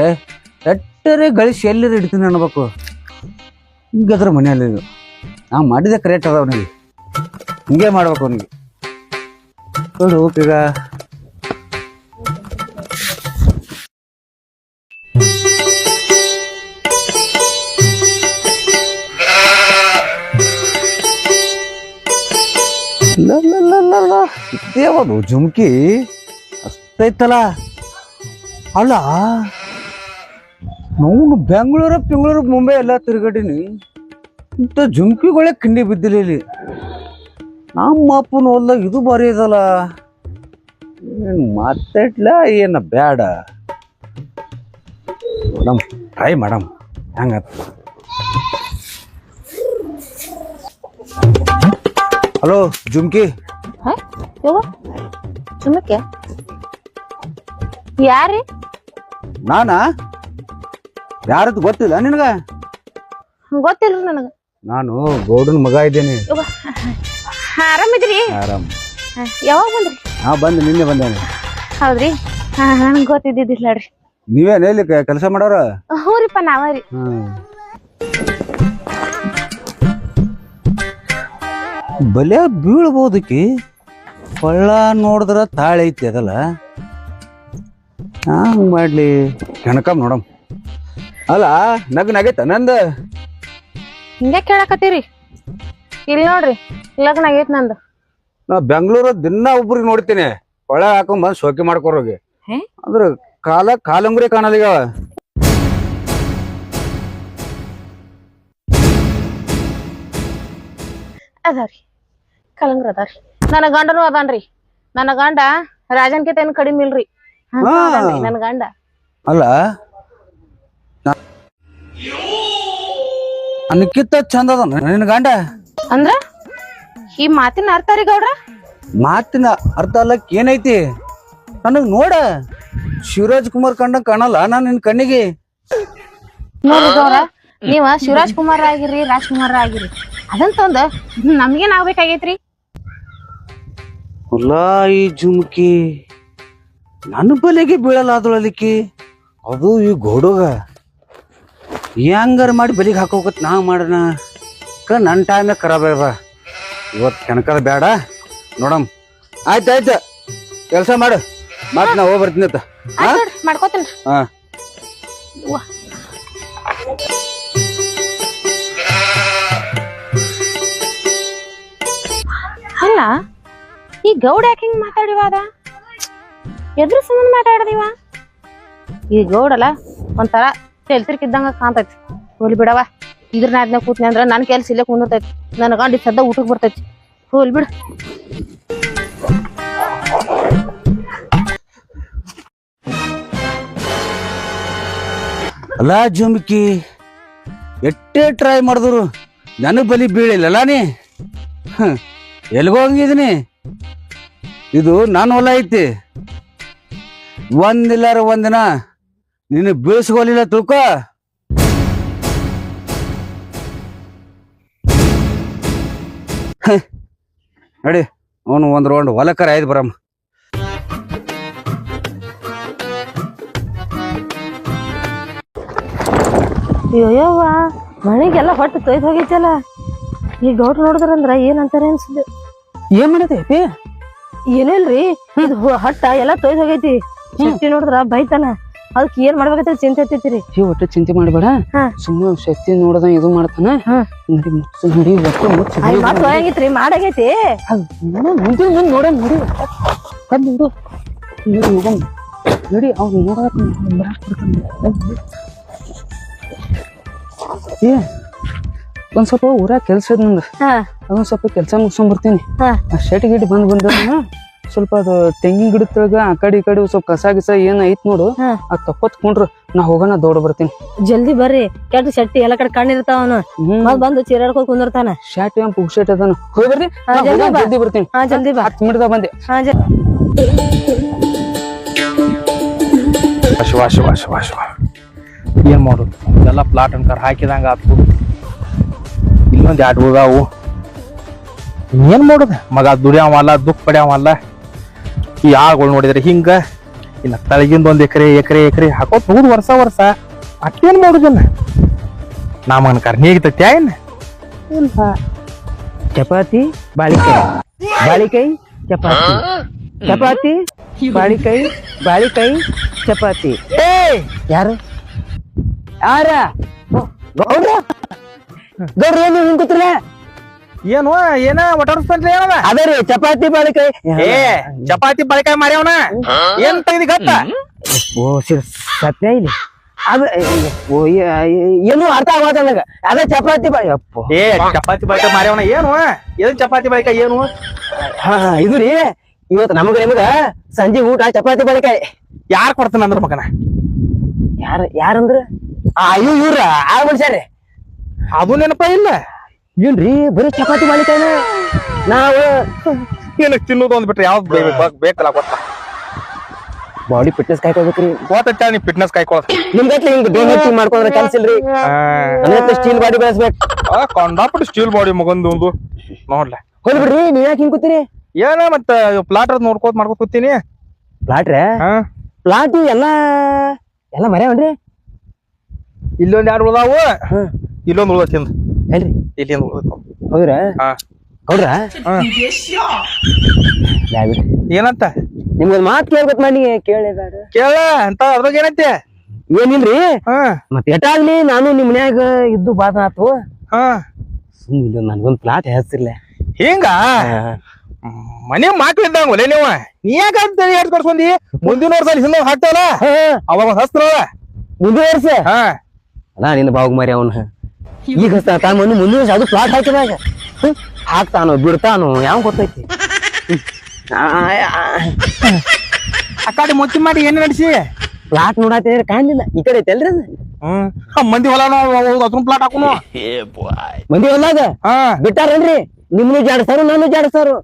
ಎಟ್ಟರೆ ಗಳಿಸಿ ಎಲ್ಲರ ಹಿಡಿತೀನಿ ಅನ್ಬೇಕು. ಹಿಂಗದ್ರ ಮನೆಯಲ್ಲಿ ಇದು ನಾ ಮಾಡಿದೆ ಕರೆಕ್ಟ್ ಅದ ಅವನಿಗೆ, ಹಿಂಗೆ ಮಾಡ್ಬೇಕು ಅವನಿಗೆ. ನೋಡು ಈಗ ಇದೇವದು ಜುಮ್ಕಿ ಅಷ್ಟೈತಲ್ಲ. ಅಲ್ಲ ನಾವು ಬೆಂಗಳೂರು ಮುಂಬೈ ಎಲ್ಲ ತಿರುಗಾಡಿನಿ, ಇಂಥ ಜುಮ್ಕಿಗಳೇ ಕಿಂಡಿ ಬಿದ್ದಿಲ್ಲ ಇಲ್ಲಿ. ನಮ್ಮ ಅಪ್ಪನ ಹೊಲ್ದಾಗ ಇದು ಬಾರಿ ಇದಲ್ಲ, ಏನು ಮಾತಾಡ್ಲ ಏನ ಬ್ಯಾಡ ಮೇಡಮ್, ಟ್ರೈ ಮಾಡಮ್ ಹೆಂಗ. ಹಲೋ ಜುಮ್ಕಿ. ಸುಮ್ಮಕ್ಕೆ ಯಾರಿ? ನಾನಾ? ಯಾರದ್ದು ಗೊತ್ತಿಲ್ಲ ನಿನಗ? ಗೊತ್ತಿಲ್ರಿ ನನಗ. ನಾನು ಗೌಡನ ಮಗ ಇದ್ದೇನೆ. ಆರಾಮಿದ್ರಿ? ಆರಾಮ್. ಯಾವಾಗ ಬಂದ್ರಿ? ಹಾ ಬಂದೆ, ನಿನ್ನೆ ಬಂದೇನೆ. ಹೌದ್ರಿ? ನನಗ್ ಗೊತ್ತಿದ್ದಿದ್ದಿಲ್ಲ ನೋಡ್ರಿ. ನೀವೇನ್ ಎಲ್ಲಿ ಕೆಲಸ ಮಾಡೋರ? ಹ್ಞೂರಿಪ್ಪ ನಾವರಿ. ಬಲೆ ಬೀಳ್ಬೋದಕ್ಕಿ, ಕೊಳ್ಳ ನೋಡಿದ್ರ ತಾಳೆ ಐತಿ ಅದಲ್ಲ, ಹಂಗ ಮಾಡ್ಲಿ ಕೆಣಕಮ್ ನೋಡಮ್. ಅಲ್ಲ ನಗನಾಗೈತ ನಂದ? ಹಿಂಗ ಕೇಳಕತ್ತೀರಿ? ಇಲ್ಲಿ ನೋಡ್ರಿ ಲಗ್ನ ಆಗೈತ್ ನಂದು. ನಾ ಬೆಂಗಳೂರು ದಿನ ಒಬ್ರಿಗೆ ನೋಡ್ತೀನಿ ಕೊಳ್ಳ ಹಾಕೊಂಡ್ ಬಂದ್ ಶೋಕಿ ಮಾಡ್ಕೊರೋಗಿ, ಅಂದ್ರ ಕಾಲಂಗುರಿ ಕಾಣಲ್ಲ ಈಗ. ಅದಾವ್ರಿ ಕಲಂಗ್ರ ಅದಾವ್ರಿ. ನನ್ನ ಗಂಡನು ಅದಾನ್ರಿ. ನನ್ನ ಗಂಡ ರಾಜನ್ಕಿತ ಏನ್ ಕಡಿಮೆ ಇಲ್ರಿ. ನನ್ನ ಗಂಡ ಅಲ್ಲ ಅನ್ನಕ್ಕಿಂತ ಚಂದ ಅದ ನಿನ್ನ ಗಂಡ ಅಂದ್ರ ಈ ಮಾತಿನ ಅರ್ಥ ರೀ ಗೌಡ್ರ? ಮಾತಿನ ಅರ್ಥ ಅಲ್ಲಕ್ ಏನೈತಿ? ನನಗ್ ನೋಡ ಶಿವರಾಜ್ ಕುಮಾರ್ ಕಂಡಂಗ್ ಕಾಣಲ್ಲ ನಾನ್ ನಿನ್ ಕಣ್ಣಿಗೆ. ನೋಡ್ರಿ ಗೌಡ್ರ, ನೀವ ಶಿವರಾಜ್ ಕುಮಾರ್ ಆಗಿರಿ ರಾಜ್ಕುಮಾರ್ ಆಗಿರಿ, ಅದಂತಂದ ನಮ್ಗೇನ್ ಆಗ್ಬೇಕಾಗೈತ್ರಿ? ಅಲ್ಲ ಈ ಜುಮ್ಕಿ ನನ್ನ ಬಲೆಗೆ ಬೀಳಲ್ಲ ಅದ್ರೊಳಲಿಕ್ಕಿ, ಅದು ಈ ಗೋಡೋಗ ಹೆಂಗಾರ ಮಾಡಿ ಬಲಿಗೆ ಹಾಕೋಕತ್ ನಾ ಮಾಡೋಣ. ನನ್ನ ಟೈಮೇ ಖರಾಬ್ ಆಗ್ಯದ ಇವತ್ತು, ಕೆಣಕದ ಬೇಡ ನೋಡಮ್. ಆಯ್ತಾಯ್ತು ಕೆಲಸ ಮಾಡು, ಮತ್ ನಾ ಹೋಗಿ ಬರ್ತೀನಿ ಅಂತ. ಮಾಡ್ಕೋತೀನಿ. ಹಾ ಅಲ್ಲ ಈ ಗೌಡ ಯಾಕೆ ಹಿಂಗ್ ಮಾತಾಡಿವಾದ? ಎದ್ರ ಸಂಬಂಧ ಮಾತಾಡದಿವ? ಈ ಗೌಡಲ್ಲ ಒಂಥರ ತೆಲ್ತಿರ್ಕಿದ್ದಂಗ ಕಾಣ್ತೈತಿ. ಹೋಲಿ ಬಿಡವ, ಇದ್ರ ನಾ ಅದನ್ನ ಕೂತ್ನಿ ಅಂದ್ರ ನನ್ ಕೆಲ್ಸ ಇಲ್ಲೇ ಕುಂದತೈತಿ. ನನ್ ಗಂಡ ಸದ್ದ ಊಟಕ್ ಬರ್ತೈತಿ. ಹೋಲ್ ಬಿಡ. ಅಲ್ಲ ಜುಮ್ಕಿ, ಎಷ್ಟೇ ಟ್ರೈ ಮಾಡಿದ್ರು ನನಗ್ ಬಲಿ ಬೀಳಿಲ್ಲಲ್ಲ ನೀ. ಎಲ್ಗೋ ಹೋಗಿದೀನಿ, ಇದು ನಾನು ಹೊಲ ಐತಿ. ಒಂದಿಲ್ಲಾರ ಒಂದಿನ ನೀನು ಬೀಳ್ಸ್ಕೊಲಿಲ್ಲ ತಿಳ್ಕೊ. ನಡಿ ಅವನು ಒಂದ್ ರೌಂಡ್ ಹೊಲಕರ ಆಯ್ತು ಬರಮ್ಮ. ಅಯ್ಯೋಯ್ಯವ್ವ, ಮನೆಗೆಲ್ಲ ಹೊಟ್ಟೆ ತೊಯ್ದು ಹೋಗೈತಲ್ಲ. ಈ ಗೌಡ್ರು ನೋಡಿದ್ರಂದ್ರ ಏನಂತಾರೆ ಅನ್ಸುತ್ತೆ. ಏನ್ ಮಾಡೈತಿ? ಏನಿಲ್ರಿ, ಇದು ಹೊಟ್ಟ ಎಲ್ಲ ತೊಯ್ದು ಹೋಗೈತಿ. ಶಕ್ತಿ ನೋಡಿದ್ರ ಬೈತಾನ. ಅದಕ್ಕೆ ಏನ್ ಮಾಡ್ಬೇಕಂತ ಚಿಂತೆ ಐತಿರಿ. ಒಟ್ಟು ಚಿಂತೆ ಮಾಡ್ಬೇಡ, ಸುಮ್ಮನೆ ಶಕ್ತಿ ನೋಡದ ಇದು ಮಾಡ್ತಾನ. ನಡಿ ಮುಚ್ಚು, ನಡಿ ಒಟ್ಟು ಮುಚ್ಚು. ಮತ್ ಹೋಗಂಗಿತ್ರಿ, ಮಾಡಾಗೈತಿ. ಮುಂದೆ ಮುಂದೆ ನೋಡ, ನೋಡಿ ಕದ್ ನೋಡು, ನೋಡಿ ಹೋಗಮ್ ನೋಡಿ. ಅವ್ನು ನೋಡ ಏ ಒಂದ್ ಸ್ವಲ್ಪ ಊರಾಗ ಕೆಲ್ಸ ಇದ್ ನಂದು, ಅದೊಂದ್ ಸ್ವಲ್ಪ ಕೆಲ್ಸ ಮುಗಿಸ್ಕೊಂಡ್ ಬರ್ತೀನಿ. ಆ ಶೆಟ್ ಗಿಟ್ ಬಂದ ಸ್ವಲ್ಪ ಅದು ತೆಂಗಿನ ಗಿಡದಾಗ ಆ ಕಡೆ ಈ ಕಡೆ ಸ್ವಲ್ಪ ಕಸ ಗಿಸ ಏನ್ ಐತ್ ನೋಡು, ಅದ್ ತಪ್ಪತ್ಕೊಂಡ್ರು ನಾ ಹೋಗೋಣ ದೌಡ ಬರ್ತೀನಿ. ಜಲ್ದಿ ಬರ್ರಿ, ಕೆಟ್ಟ ಶೆಟ್ಟಿ ಎಲ್ಲ ಕಡೆ ಕಣ್ಣಿರ್ತಾವ ಅವನು. ಮತ್ ಬಂದು ಚೀರಾಡ್ಕೊಂಡ್ ಕುಂದಿರ್ತಾನ. ಶಾಟ್ ಏನ್ ಪುಕ್ಷೇಟ್ ಅದಾನ. ಹೋಗಿ ಬರ್ರಿ, ಜಲ್ದಿ ಬರ್ತೀನಿ. ಜಲ್ದಿ ಬಾ. 10 ಮಿನಿಟ್ದಾಗ ಬಂದೆ. ಶಿವ ಶಿವ ಶಿವ ಶಿವ, ಏನ್ ಮಾಡೋದು? ಎಲ್ಲ ಪ್ಲಾಟ್ ಅನ್ಕರ್ ಹಾಕಿದಂಗ ಆತು. ಇಲ್ಲೊಂದ್ 2 ಉಳ್ದಾವು. ಏನ್ ಮಾಡೋದು? ಮಗ ದುಡಿಯಾವಲ್ಲ, ದುಃಖ ಪಡ್ಯಾವಲ್ಲ. ಈ ಆಳ್ಗಳು ನೋಡಿದ್ರೆ ಹಿಂಗ, ಇನ್ನ ತಳಗಿಂದ ಒಂದ್ ಎಕರೆ ಹಾಕೋತ್ ಹೋಗುದು ವರ್ಷ ಅಟ್ಟೇನ್ ಮಾಡುದಿಲ್ಲ ನಮ್ಮನ್ ಕರ್ನಿಗೆ ತತ್ಯ ಏನ್ ಇಲ್ಲ ಚಪಾತಿ ಬಾಳಿಕಾಯಿ ಚಪಾತಿ ಚಪಾತಿ ಬಾಳಿಕಾಯಿ ಚಪಾತಿ ಏ ಯಾರು ಯಾರ ಗೌಡ್ರ ಏನು ಹಿಂಗ್ ಕೂತ್ರಲ್ಲ ಏನು ಏನ ಒಟಾಡಿಸ್ತನ್ರಿ ಏನದ ಅದೇ ರೀ ಚಪಾತಿ ಬಾಳಿಕಾಯಿ ಏ ಚಪಾತಿ ಬಾಳಿಕಾಯಿ ಮಾರ್ಯವನ ಏನ್ ತೆಗ್ದಿ ಗತ್ತ ಓ ಸತ್ಯ ಇಲ್ಲಿ ಅದ ಏನು ಅರ್ಥ ಆಗತ್ತ ನನಗ ಅದ ಚಪಾತಿ ಬಾಳಿ ಅಪ್ಪ ಏ ಚಪಾತಿ ಬಾಳಿಕಾಯಿ ಮಾರ್ಯವನ ಏನು ಏನ್ ಚಪಾತಿ ಬಾಳಿಕಾಯಿ ಏನು ಹಾ ಇದು ರೀ ಇವತ್ತು ನಿಮಗ ಸಂಜೆ ಊಟ ಚಪಾತಿ ಬಾಳಿಕಾಯಿ ಯಾರ್ ಕೊಡ್ತಾನ ಅಂದ್ರ ಮಗನ ಯಾರಂದ್ರ ಅಯ್ಯೋ ಇವ್ರ ಆ ಮನುಷ್ಯರ್ರಿ ಅದು ನೆನಪ ಇಲ್ಲ ಏನ್ರಿ ಬರೀ ಚಪಾತಿ ಬಾಳಿಕಾಯಿನ ನಾವು ಏನಕ್ ತಿನ್ನೋದು ಒಂದ್ ಬಿಟ್ರೆ ಯಾವ್ದು ಬೇಕಲ್ಲ ಗೊತ್ತಾ ಬಾಡಿ ಫಿಟ್ನೆಸ್ ಕಾಯ್ಕೋಬೇಕ್ರಿ ಗೊತ್ತ ನೀ ಫಿಟ್ನೆಸ್ ಕಾಯ್ಕೊಳ್ಳ ನಿಮ್ಗತ್ಲಿ ಹಿಂಗ್ ಡೋನಟ್ ಮಾಡ್ಕೊಂಡ್ರೆ ಕೆಲ್ಸ ಇಲ್ರಿ ನನ್ನ ಸ್ಟೀಲ್ ಬಾಡಿ ಬೆಳೆಸ್ಬೇಕು ಕೊಂಡಾಪಟ್ಟು ಸ್ಟೀಲ್ ಬಾಡಿ ಮಗಂದು ಒಂದು ನೋಡ್ಲ ಹೋಲ್ ಬಿಡ್ರಿ ನೀವ್ ಯಾಕೆ ಹಿಂಗ್ ಕೂತೀರಿ ಏನ ಮತ್ತ ಪ್ಲಾಟ್ ನೋಡ್ಕೋತ ಮಾಡ್ಕೋತ ಕೂತೀನಿ ಪ್ಲಾಟ್ರೆ ಪ್ಲಾಟ್ ಎಲ್ಲ ಮರ್ಯಾವನ್ರಿ ಇಲ್ಲೊಂದ್ ಎರಡು ಉಳ್ದಾವು ಇಲ್ಲೊಂದ್ ಉಳ್ದ ತಿಂದ ಹೇಳ್ರಿ ಇಲ್ಲಿಂದ ಉಳ್ದ ಹೌದ್ರಾ ಹಾ ಹೌದ್ರಾ ಏನಂತ ನಿಮ್ಗೊಂದ್ ಮಾತ್ ಕೇಳ್ಬೇಕ್ ಮಾಡಿ ಕೇಳಿ ಬೇಡ ಕೇಳ ಅಂತ ಅದ್ರಾಗ ಏನೈತಿ ಏನಿಲ್ರಿ ಹಾ ಮತ್ ಎಟಾಗ್ಲಿ ನಾನು ನಿಮ್ ಮನ್ಯಾಗ ಇದ್ದು ಬಾದ ಆತು ಹಾ ಸುಮ್ಮನೆ ನನ್ಗೊಂದ್ ಪ್ಲಾಟ್ ಹೆಸರ್ಲೆ ಹಿಂಗ ಮನೆ ಮಕ್ಳಿದ್ದಂಗ ಒಲೆ ನೀವು ನೀ ಯಾಕ ಎರಡ್ ಕರ್ಸ್ಕೊಂಡಿ ಮುಂದಿನ ವರ್ಷ ಹಿಂದ ಹಾಕ್ತಾವಲ್ಲ ಅವಾಗ ಹಸ್ತ್ರವ ಮುಂದೆ ವರ್ಷ ಹಾ ಅಲ್ಲ ನಿನ್ನ ಬಾಗ್ ಮರಿ ಅವನ ಈಗ ಹಸ್ತಾನ ಮುಂದಿನ ವರ್ಷ ಅದು ಪ್ಲಾಟ್ ಹಾಕಿದಾಗ ಹಾಕ್ತಾನೋ ಬಿಡ್ತಾನೋ ಯಾವ ಗೊತ್ತೈತಿ ಆ ಕಡೆ ಮೊತ್ತಿ ಮಾಡಿ ಏನ್ ನಡೆಸಿ ಪ್ಲಾಟ್ ನೋಡಾತಿದ್ರೆ ಕಾಣ್ಲಿಲ್ಲ ಈ ಕಡೆ ಐತಲ್ರಿ ಅದು ಮಂದಿ ಹೊಲ ಅದ್ರ ಪ್ಲಾಟ್ ಹಾಕೋನು ಮಂದಿ ಹೊಲಾಗ ಹಾ ಬಿಟ್ಟಾರೇನ್ರಿ ನಿಮ್ನು ಜಾಡ್ಸಾರು ನಾನು ಜಾಡ್ಸಾರು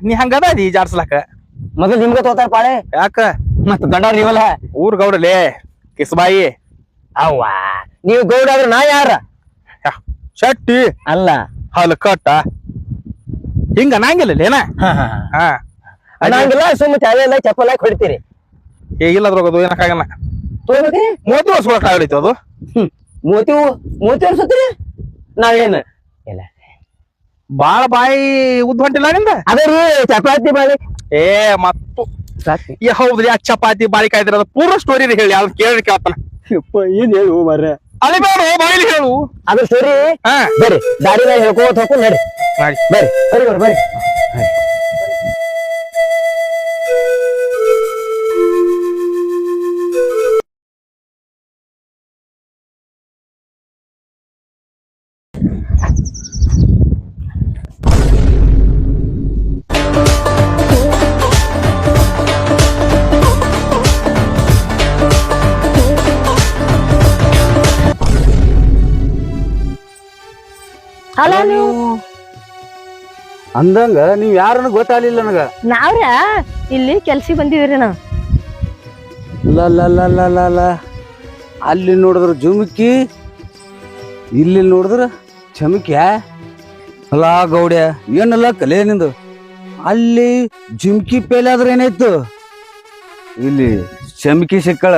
ನೀ ಹಂಗದ ಅದಿ ಜಾಡ್ಸ್ಲಾಕ ಮೊದಲು ನಿಮ್ಗ ತೋತಾರ ಪಾಳೆ ಯಾಕ ಮತ್ತ ದೊಡ್ಡವ್ರ ನೀವಲ್ಲ ಊರ್ ಗೌಡಲೇ ಕಿಸ್ಬಾಯಿ ಅವ್ವ ನೀವು ಗೌಡ ಆದ್ರೆ ನಾ ಯಾರ ಶಟ್ಟಿ ಅಲ್ಲ ಹಲ್ಕಟ್ಟ ಹಿಂಗ ಅನ್ನಂಗಿಲ್ಲ ಹಾ ಅನ್ನಂಗಿಲ್ಲ ಸುಮ್ಮ ಚಾವೆಲ್ಲ ಚಪ್ಪಲ್ ಹಾಕಿ ಹೊಡಿತೀರಿ ಇಲ್ಲ ಅದ್ರಾಗ ಅದು ಏನಕ್ಕಾಗಲ್ಲ ತೋಬೇಕ್ರಿ 30 ವರ್ಷ ಆಗಲಿತ್ತು ಅದು ಮೂವತ್ತು ವರ್ಷತ್ರಿ ನಾವೇನು ಇಲ್ಲ ಬಾಳ ಬಾಯಿ ಉದ್ದ ಹೊಂಟಿಲ್ಲ ನಿಂದ ಅದೇ ರೀ ಚಪಾತಿ ಬಾಳಿ ಏ ಮತ್ತು ಹೌದ್ರಿ ಆ ಚಪಾತಿ ಬಾಳಿಕಾಯಿ ಇದ್ರ ಅದು ಪೂರ ಸ್ಟೋರಿ ಹೇಳಿ ಯಾವ್ದು ಕೇಳಿ ಕೇಳ್ತಾನ ಏನ್ ಹೇಳು ಮರ್ರೆ ಅಲ್ಲಿ ಬೇಡ ಬಾಯಿಲಿ ಹೇಳು ಅದು ಸರಿ ಹಾ ಬರ್ರಿ ದಾರಿ ಮೇಲೆ ಹೇಳ್ಕೋತ ಹೋಗ್ಕೊಂಡು ನಡಿ ಮಾಡಿ ಬರ್ರಿ ಬರ್ರಿ ಬರ್ರಿ ಅಲ್ಲ ನೀವು ಅಂದಂಗ ನೀವ್ ಯಾರನ್ನು ಗೊತ್ತಾಗ್ಲಿಲ್ಲ ನನಗ ನಾವ್ರ ಇಲ್ಲಿ ಕೆಲ್ಸಿಗೆ ಬಂದಿವ್ರಿ ನಾವ್ ಲ ಅಲ್ಲಿ ನೋಡಿದ್ರ ಜುಮ್ಕಿ ಇಲ್ಲಿ ನೋಡಿದ್ರ ಚಮಕ್ಯ ಅಲ್ಲ ಗೌಡ್ಯ ಏನಲ್ಲ ಕಲೆ ನಿಂದು ಅಲ್ಲಿ ಜುಮ್ಕಿ ಪೇಲೆ ಆದ್ರೆ ಏನಾಯ್ತು ಇಲ್ಲಿ ಚಮಕಿ ಸಿಕ್ಕಳ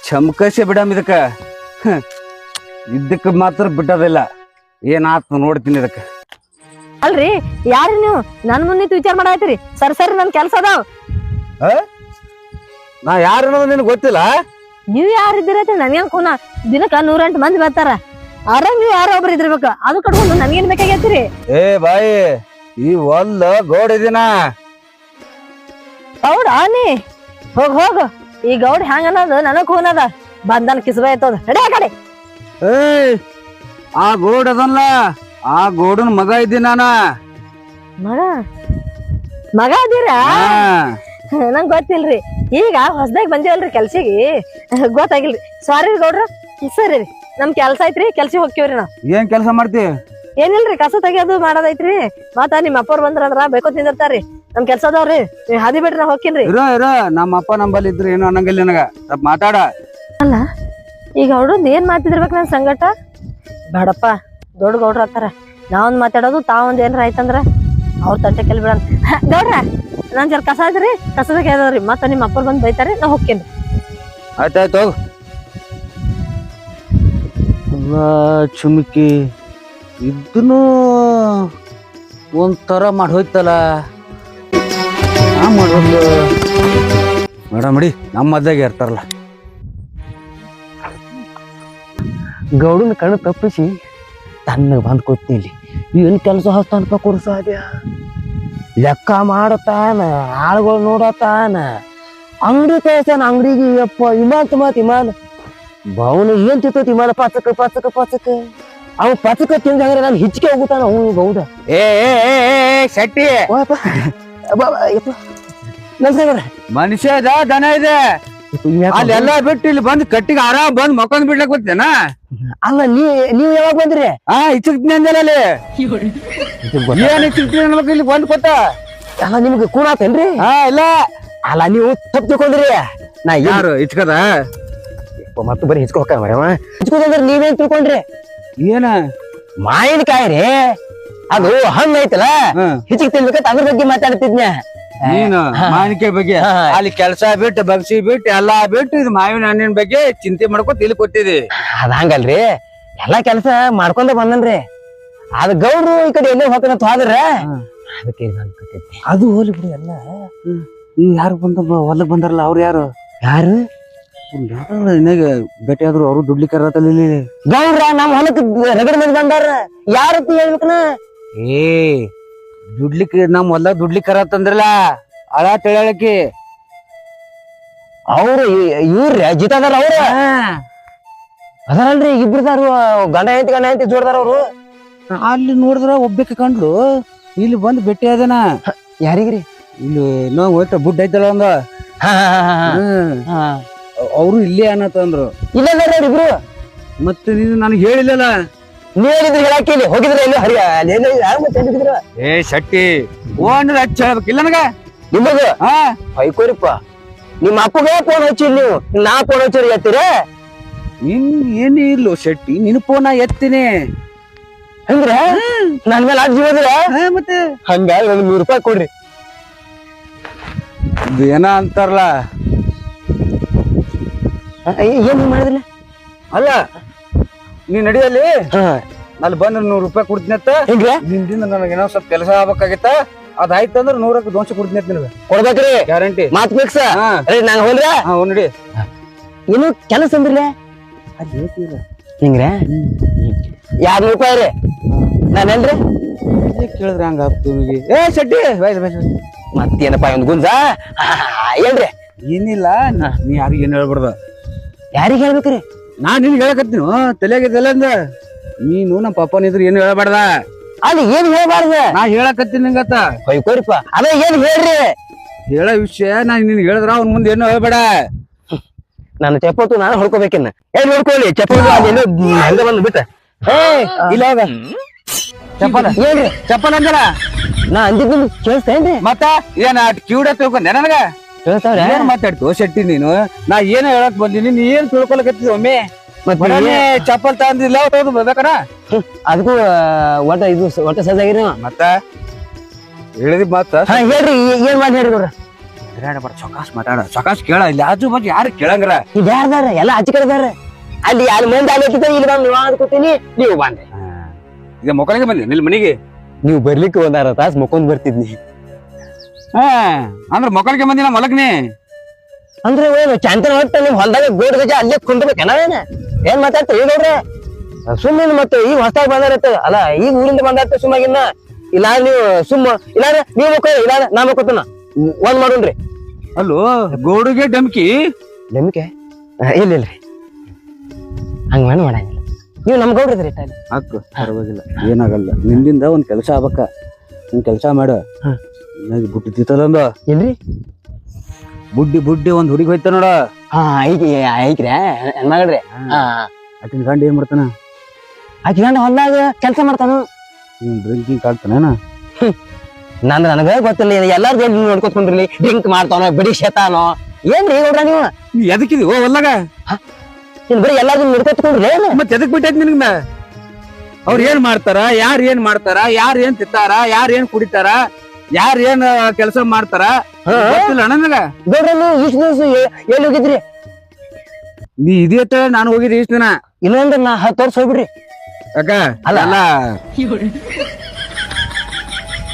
ಚಮಕಸೆ ಬಿಡಮ್ ಇದಕ್ಕ ಇದಕ್ಕ ಮಾತ್ರ ಬಿಟ್ಟದಿಲ್ಲ ಏನಾತ್ ನೋಡ್ತೀನಿ ಇದಕ್ಕ ಅಲ್ರಿ ಯಾರು ನೀವು ನನ್ ಮುಂದೆ ವಿಚಾರ ಮಾಡಾಯ್ತ್ರಿ ಸರಿ ನನ್ ಕೆಲ್ಸ ಅದಾವ್ ನಾ ಯಾರು ಅನ್ನೋದು ನಿನಗೆ ಗೊತ್ತಿಲ್ಲ ನೀವ್ ಯಾರಿದ್ದೀರ ನನ್ಗೇನ್ ಕೂನ ದಿನಕ್ಕ 108 ಮಂದಿ ಬರ್ತಾರ ಅವ್ರಾಗ ನೀವ್ ಯಾರೋ ಒಬ್ರು ಇದ್ದಿರ್ಬೇಕು ಅದು ಕಟ್ಕೊಂಡು ನನ್ಗೇನ್ ಬೇಕಾಗೈತ್ರಿ ಏ ಬಾಯಿ ಈ ಒಲ್ಲ ಗೋಡ್ ಇದೀನ ಗೌಡ ನೀ ಹೋಗ್ ಈ ಗೌಡ್ ಹ್ಯಾಂಗ ಅನ್ನೋದು ನನಗ್ ಕೂನದ ಬಂದನ್ ಕಿಸ್ಬೆ ಐತದ ನಡಿ ಆ ಕಡೆ ಏ ಆ ಗೋಡ್ ಅದಲ್ಲ ಆ ಗೋಡನ್ ಮಗ ಇದ್ದೀನಿ ನಾನ ಮಗ ಅದೀರಾ ನಂಗ್ ಗೊತ್ತಿಲ್ರಿ ಈಗ ಹೊಸದಾಗಿ ಬಂದಿವಲ್ರಿ ಕೆಲ್ಸಿಗೆ ಗೊತ್ತಾಗಿಲ್ರಿ ಸಾರಿ ಗೌಡ್ರ ಸರಿ ರೀ ನಮ್ ಕೆಲ್ಸ ಐತ್ರಿ ಕೆಲ್ಸಿಗೆ ಹೋಗ್ತೀವ್ರಿ ನಾವ್ ಏನ್ ಕೆಲಸ ಮಾಡ್ತಿ ಏನಿಲ್ರಿ ಕಸ ತೆಗಿಯೋದು ಮಾಡೋದೈತ್ರಿ ಮತ್ತ ನಿಮ್ ಅಪ್ಪವ್ರ ಬಂದ್ರಂದ್ರ ಬೇಕೋ ತಿಂದಿರ್ತಾರ್ರಿ ನಮ್ ಕೆಲ್ಸ ಅದಾವ್ರಿ ಹಾದಿ ಬಿಡ್ರಿ ನಾ ಹೋಗ್ತೀನ್ರಿ ಇರೋ ನಮ್ಮ ಅಪ್ಪ ನಂಬಲ್ಲಿ ಇದ್ರೆ ಏನು ಅನ್ನಂಗಿಲ್ಲ ನನಗ ಸ್ವಲ್ಪ ಮಾತಾಡ ಅಲ್ಲ ಈಗ ಅವ್ರದ್ ಏನ್ ಮಾತಿದಿರ್ಬೇಕು ನನ್ ಸಂಗಟ ಬೇಡಪ್ಪ ದೊಡ್ಡ ಗೌಡ್ರ ಹತ್ತಾರ ನಾವೊಂದ್ ಮಾತಾಡೋದು ತಾವೊಂದ್ ಏನ್ರ ಆಯ್ತಂದ್ರ ಅವ್ರ ತಟ್ಟೆ ಕೆಲ್ ಬಿಡೋಣ ಗೌಡ್ರ ನಾನ್ ಜರ ಕಸ ಐತ್ರಿ ಕಸದಾಗ ಅದಾವ್ರಿ ಮತ್ತ ನಿಮ್ಮ ಅಪ್ಪರ್ ಬಂದ್ ಬೈತಾರಿ ನಾ ಹೋಗ್ತೇನೆ. ಆಯ್ತಾಯ್ತು ಹೋಗು. ಅಲ್ಲ ಚುಮಕಿ ಇದನ್ನು ಒಂಥರ ಮಾಡಿ ಹೋಯ್ತಲ್ಲ. ಮಾಡೋದು ಮೇಡಮ್ ಅಡಿ ನಮ್ಮ ಮದ್ದಾಗ ಇರ್ತಾರಲ್ಲ. ಗೌಡನ ಕಣ್ಣು ತಪ್ಪಿಸಿ ತನ್ನಗೆ ಬಂದ್ ಕೂತೀನಿ. ಏನ್ ಕೆಲಸ ಹಸ್ತಾನಪ್ಪ ಕುರ್ಸಾದ್ಯ ಲೆಕ್ಕ ಮಾಡತಾನ, ಆಳುಗಳು ನೋಡತಾನ, ಅಂಗಡಿ ಕಳ್ಸಾನ. ಅಂಗಡಿಗೆ ಯಪ್ಪ ಇಮಾನ್ ತುಮಾತ್ ಇಮಾನ್ ಬಾವನು ಏನ್ ತಿಂತೈತಿ ಇಮಾನ ಪಚಕ ಪಚಕ ಪಚಕ. ಅವ್ ಪಚಕ ತಿಂದ್ರೆ ನಾನು ಹಿಚ್ಕೆ ಹೋಗುತ್ತಾನ ಅವನು ಗೌಡ. ಏ ಶೆಟ್ಟಿ ನಮಸ್ಕಾರ ಮನುಷ್ಯ ಅದ ದನ ಇದೆ ಅಲ್ಲಿ ಎಲ್ಲಾ ಬಿಟ್ಟು ಇಲ್ಲಿ ಬಂದ್ ಕಟ್ಟಿಗೆ ಆರಾಮ್ ಬಂದ್ ಮಕ್ಕೊಂದ್ ಬಿಡ್ಲಕ್ ಗೊತ್ತೇನ. ಅಲ್ಲ ನೀವ್ ಯಾವಾಗ ಬಂದ್ರಿ? ಇಚ್ಚಿಕ್ತೀನಿ ಅಂದಲ್ಲ ಅಲ್ಲಿ ಏನ್ ಇಚ್ಚಿಕ್ತೀನಿ ಅನ್ಬೇಕು ಇಲ್ಲಿ ಬಂದ್ ಕೊತ್ತ. ಅಲ್ಲ ನಿಮ್ಗೆ ಕೂಡಾತೇನ್ರಿ? ಇಲ್ಲ ಅಲ್ಲ ನೀವು ತಪ್ಪು ತಿಳ್ಕೊಂಡ್ರಿ. ನಾ ಯಾರು ಇಚ್ಕದ ಮತ್ತು ಬರೀ ಹಿಚ್ಕೊ ಹೋಗ್ತಾರ ಮರ ಹಿಚ್ಕೋದಂದ್ರೆ ನೀವೇನ್ ತಿಳ್ಕೊಂಡ್ರಿ? ಏನ ಮಾವಿನಕಾಯಿ ರೀ ಅದು ಹಣ್ಣು ಐತಲ್ಲ ಹಿಚಿಕ್ ತಿನ್ಬೇಕಂತ ಅದ್ರ ಬಗ್ಗೆ ಮಾತಾಡ್ತಿದ್ನ. ನೀನು ಮಾವಿನಕಾಯಿ ಬಗ್ಗೆ ಅಲ್ಲಿ ಕೆಲ್ಸ ಬಿಟ್ಟು ಬಗ್ಸಿ ಬಿಟ್ಟು ಎಲ್ಲಾ ಬಿಟ್ಟು ಇದು ಮಾವಿನ ಹಣ್ಣಿನ ಬಗ್ಗೆ ಚಿಂತೆ ಮಾಡ್ಕೊತ ಇಲ್ಲಿ ಕೊಟ್ಟಿದಿ. ಅದ ಹಂಗಲ್ರಿ ಎಲ್ಲಾ ಕೆಲ್ಸ ಮಾಡ್ಕೊಂಡ ಬಂದನ್ರಿ. ಅದ್ ಗೌಡ್ರು ಈ ಕಡೆ ಎಲ್ಲೇ ಹೋಗ್ತಾನಂತ ಹೋದ್ರ ಅದಕ್ಕೆ ಅದು ಹೋಲಿ ಬಿಡಿ. ಎಲ್ಲ ಈ ಯಾರು ಬಂದ ಹೊಲಕ್ ಬಂದಾರಲ್ಲ ಅವ್ರು ಯಾರು ಯಾರು ಇನ್ನಾಗ ಭೇಟಿ ಆದ್ರು ಅವ್ರು ದುಡ್ಲಿಕ್ಕಾರತ್ತಲ್ಲ ಇಲ್ಲಿ. ಗೌಡ್ರ ನಮ್ ಹೊಲಕ್ ರಗಡ ಮಂದಿ ಬಂದಾರ. ಯಾರತ್ತಿ ಹೇಳ್ಬೇಕನ? ಏ ದುಡ್ಲಿಕ್ಕೆ ನಮ್ ಹೊಲ ದುಡ್ಲಿಕ್ಕಾರತ್ತಂದ್ರಲ್ಲ ಅಳ ತಿಳಕಿ ಅವ್ರು ಇವ್ರಿ ಜಿತಾದಾರ ಅವ್ರ ಅದರಲ್ರಿ ಇಬ್ರದಾರು ಗಂಡ ಹೆಂಡತಿ ಜೋಡ್ದಾರ ಅವ್ರು. ಅಲ್ಲಿ ನೋಡಿದ್ರ ಒಬ್ಬಕ್ಕೆ ಕಂಡ್ಲು ಇಲ್ಲಿ ಬಂದ್ ಭೇಟಿ ಆದನ. ಯಾರಿಗ್ರಿ? ಇಲ್ಲಿ ನಾವು ಹೋಯ್ತ ಬುಡ್ ಐತಲ್ಲ ಒಂದು ಅವ್ರು ಇಲ್ಲೇ ಅನ್ನತಂದ್ರು. ಇಲ್ಲ ಇಬ್ರು ಮತ್ತೆ ನೀನು ನನಗೆ ಹೇಳಿಲ್ಲಲ್ಲ. ನೀವ್ ಹೇಳಿದ್ರಿ ಹೇಳಾಕಿ ಇಲ್ಲಿ ಹೋಗಿದ್ರೆ ಎಲ್ಲೋ ಹರಿಯ ಹೇಳಿದ್ರ. ಏ ಶೆಟ್ಟಿ ಓ ಅಂದ್ರೆ ಹಚ್ಚ ಹೇಳ್ಬೇಕಿಲ್ಲ ನನಗ ನಿಮಗ ಹೊಯ್ಕೋರಿಪ್ಪ. ನಿಮ್ಮ ಅಪ್ಪಗೆ ಫೋನ್ ಹಚ್ಚಿಲ್ ನೀವು, ನಾ ಫೋನ್ ಹಚ್ಚಿರಿ ಎತ್ತೀರ? ನಿನ್ ಏನು ಇಲ್ಲೋ ಶೆಟ್ಟಿ ನಿನ್ ಫೋನ್ ಎತ್ತೀನಿ ಹಂಗ್ರ ನನ್ ಮೇಲೆ ಅಜ್ಜಿ ಹೋದ್ರ ಮತ್ತೆ ಹಂಗ ಒಂದ್ ₹100 ಕೊಡ್ರಿ. ಇದು ಏನ ಅಂತಾರಲ್ಲ ಏನ್ ಮಾಡಿದ್ರಲ್ಲ? ಅಲ್ಲ ನೀ ನಡಿಯಲ್ಲಿ ಅಲ್ಲಿ ಬಂದ್ರೆ ₹100 ಕೊಡ್ತೀನಿ ಅಂತ. ಹೆಂಗ್ರ ನಿಂದಿಂದ ನನಗೆ ಏನೋ ಸ್ವಲ್ಪ ಕೆಲಸ ಆಗ್ಬೇಕಾಗಿತ್ತ ಅದಾಯ್ತಂದ್ರ 100ಕ್ಕೆ 200 ಕೊಡ್ತೀನಿ ಅಂತ ನಿನಗೆ ಕೊಡ್ಬೇಕ್ರಿ ಗ್ಯಾರಂಟಿ. ಮಾತ್ ಫಿಕ್ಸ್. ನಾನ್ ಹೋದ್ರ ನಡಿ ಏನು ಕೆಲಸ ಅಂದ್ರಲ್ಲ ಹಿಂಗ್ರ ₹200 ರೀ. ನಾನೇನ್ರಿ ಕೇಳಿದ್ರೆ ಹಂಗ ನಿಮಗೆ. ಏ ಶೆಟ್ಟಿ ಮತ್ತೇನಪ್ಪ ಒಂದ್ ಗುಂಜ ಏನ್ರಿ? ಏನಿಲ್ಲ ನೀ ಯಾರಿಗೆ ಏನ್ ಹೇಳ್ಬಾರ್ದ. ಯಾರಿಗ ಹೇಳ್ಬೇಕ್ರಿ? ನಾನ್ ನಿನ್ಗೆ ಹೇಳಕತ್ತೀನಿ ತಲೆಯಾಗಿದ್ದಲ್ಲ ಅಂದ ನೀನು ನಮ್ಮ ಪಪ್ಪನ ಇದ್ರ ಏನು ಹೇಳ್ಬಾರ್ದ. ಅಲ್ಲಿ ಏನ್ ಹೇಳ್ಬಾರ್ದ? ನಾ ಹೇಳಕತ್ತೀನಿ ನಿಂಗತ್ತ ಹೊಯ್ಕೋರಿಪ್ಪ. ಅದ ಏನ್ ಹೇಳ್ರಿ? ಹೇಳೋ ವಿಷಯ ನಾನ್ ನಿನ್ಗೆ ಹೇಳಿದ್ರ ಅವ್ನ ಮುಂದೆ ಏನು ಹೇಳ್ಬೇಡ. ನಾನು ಚಪ್ಪತ್ತು ನಾನು ಹೊಡ್ಕೋಬೇಕಿನ್ನ. ಏನ್ ಹೊಡ್ಕೊಳ್ಳಿ ಚಪ್ಪಲ್ ಅದೇನು ಹಂಗ ಬಂದ್ ಬಿಟ್ಟ. ಇಲ್ಲ ಚಪ್ಪಲ ಹೇಳ್ರಿ ಚಪ್ಪಲ್ ಅಂದಲ್ಲ ನಾ ಅಂದಿದ್ ನಿಮ್ಗೆ ಕೇಳಿಸ್ತೇನ್ರಿ? ಮತ್ತ ಏನ ಕಿವಿಡ ತಿಳ್ಕೊಂಡೆ ನನಗ ಕೇಳ್ತಾವ್ರ? ಏನ್ ಮಾತಾಡ್ತು ಶೆಟ್ಟಿ ನೀನು? ನಾ ಏನ ಹೇಳಕ್ ಬಂದಿನಿ ನೀ ಏನ್ ತಿಳ್ಕೊಳಕತ್ತಿ ಒಮ್ಮೆ ಚಪ್ಪಲ್ ತಂದಿಲ್ಲ ತಗೊಂಡು ಬರ್ಬೇಕನ ಅದಕ್ಕೂ ಒಟ್ಟ ಸಜ್ಜಾಗಿರಿ. ಮತ್ತ ಹೇಳಿದಿ ಮತ್ತ ಹೇಳ್ರಿ ಏನ್ ಮಾಡಿ ಹೇಳ್ರಿ ನೋಡ್ರ. ಸೊಕಾಸ್ ಮಾತಾಡ ಸೊಕಾಸ್ ಕೇಳ ಇಲ್ಲಿ ಆಜು ಬಾಜು ಯಾರು ಕೇಳಂಗ್ರ ಇದು ಯಾರ್ದಾರ ಎಲ್ಲ ಹಚ್ಚಿ ಕಡೆದಾರ. ಅಲ್ಲಿ ಮಂದಿ ಆಗ್ಲಿಕ್ಕಿಂತ ಇಲ್ಲಿ ಬಂದು ನೀವು ಕೂತೀನಿ ನೀವು ಬಂದೆ. ಈಗ ಮೊಕ್ಕಳಿಗೆ ಬಂದಿ ನಿಲ್ ಮನಿಗೆ ನೀವು ಬರ್ಲಿಕ್ಕೆ ಒಂದ್ ಅರ್ಧ ತಾಸು ಮುಕ್ಕೊಂಡ್ ಬರ್ತಿದ್ನಿ. ಅಂದ್ರ ಮೊಕ್ಕಳಿಗೆ ಬಂದಿನ ಮಲಗ್ನಿ ಅಂದ್ರೆ ಏನು ಚಾಂತನ ಹೊಟ್ಟ ನಿಮ್ ಹೊಲ್ದಾಗ ಗೋಡ್ ಗಜ ಅಲ್ಲೇ ಕುಂಡ್ಬೇಕೇನ? ಏನ್ ಮಾತಾಡ್ತೀರಿ ನೋಡ್ರಿ? ಸುಮ್ಮನೆ ಮತ್ತೆ ಈಗ ಹೊಸದಾಗಿ ಬಂದಾರತ್ತ ಅಲ್ಲ ಈಗ ಊರಿಂದ ಬಂದಾರ ಸುಮ್ಮಾಗಿನ್ನ. ಇಲ್ಲ ನೀವು ಇಲ್ಲ ನೀವು ಮುಕ್ಕ ಇಲ್ಲ ನಾ ಮುಕ್ಕೋತನ ಒಂದ್ ಮಾಡೋಣ್ರಿ. ಅಲ್ಲೋ ಗೋಡುಗೆ ಡಮ್ಕಿ ನಂಬಿಕೆ ಇಲ್ಲಿಲ್ರಿ ಹಂಗ ಮಾಡಂಗಿಲ್ಲ. ನೀವು ನಮ್ ಗೌಡ್ರಿ ಹಾಕು ಪರವಾಗಿಲ್ಲ ಏನಾಗಲ್ಲ. ನಿಂದಿಂದ ಒಂದ್ ಕೆಲಸ ಆಗ್ಬೇಕ. ಒಂದ್ ಕೆಲಸ ಮಾಡ ಬುಟ್ಟಿ ತಿತ್ತಲ್ಲ ಏನ್ರಿ? ಬುಡ್ಡಿ ಒಂದ್ ಹುಡುಗಿ ಹೋಯ್ತ ನೋಡ. ಐಕ್ರಿ ಹೆಣ್ಮಗಳ್ರಿ. ಆಕಿನ ಗಂಡ ಏನ್ ಮಾಡ್ತಾನ? ಆಕಿ ಗಂಡ ಹೊಲ್ದಾಗ ಕೆಲ್ಸ ಮಾಡ್ತಾನ. ಡ್ರಿಂಕಿಂಗ್ ಕಾಡ್ತಾನ? ನನಗ ಗೊತ್ತಿಲ್ಲ. ಎಲ್ಲಾರ್ದು ಏನ್ ನೋಡ್ಕೊತ್ಕೊಂಡ್ರಿ ಡ್ರಿಂಕ್ ಮಾಡ್ತಾನೋ ಬಿಡಿ ಶೇತಾನೋ ಏನ್ರಿ ನೋಡ್ರ ನೀವು? ಎದಕ್ಕಿದಿ ಓ ಹೊಲ್ದಾಗ? ನೀನ್ ಬರೀ ಎಲ್ಲಾರ್ದು ನೋಡ್ಕೊತ್ಕೊಂಡ್ರಿ ಮತ್ತೆ ಎದಕ್ ಬಿಟ್ಟೈತಿ ನಿನ್ಗ? ಅವ್ರ ಏನ್ ಮಾಡ್ತಾರ, ಯಾರ್ ಏನ್ ಮಾಡ್ತಾರ, ಯಾರ್ ಏನ್ ತಿಂತಾರ, ಯಾರ್ ಏನ್ ಕುಡಿತಾರ, ಯಾರ್ ಏನ್ ಕೆಲಸ ಮಾಡ್ತಾರ ಗೊತ್ತಿಲ್ಲ ನನಗ. ಗೌಡ್ರ ನೀವು ಇಷ್ಟು ದಿವಸ ಎಲ್ಲಿ ಹೋಗಿದ್ರಿ? ನೀ ಇದೆಯತ್ತ ನಾನು ಹೋಗಿದ್ದೆ ಇಷ್ಟ ದಿನ. ಇಲ್ಲಂದ್ರ ನಾ 10 ವರ್ಷ ಹೋಗ್ಬಿಡ್ರಿ. ಯಾಕ ಅಲ್ಲ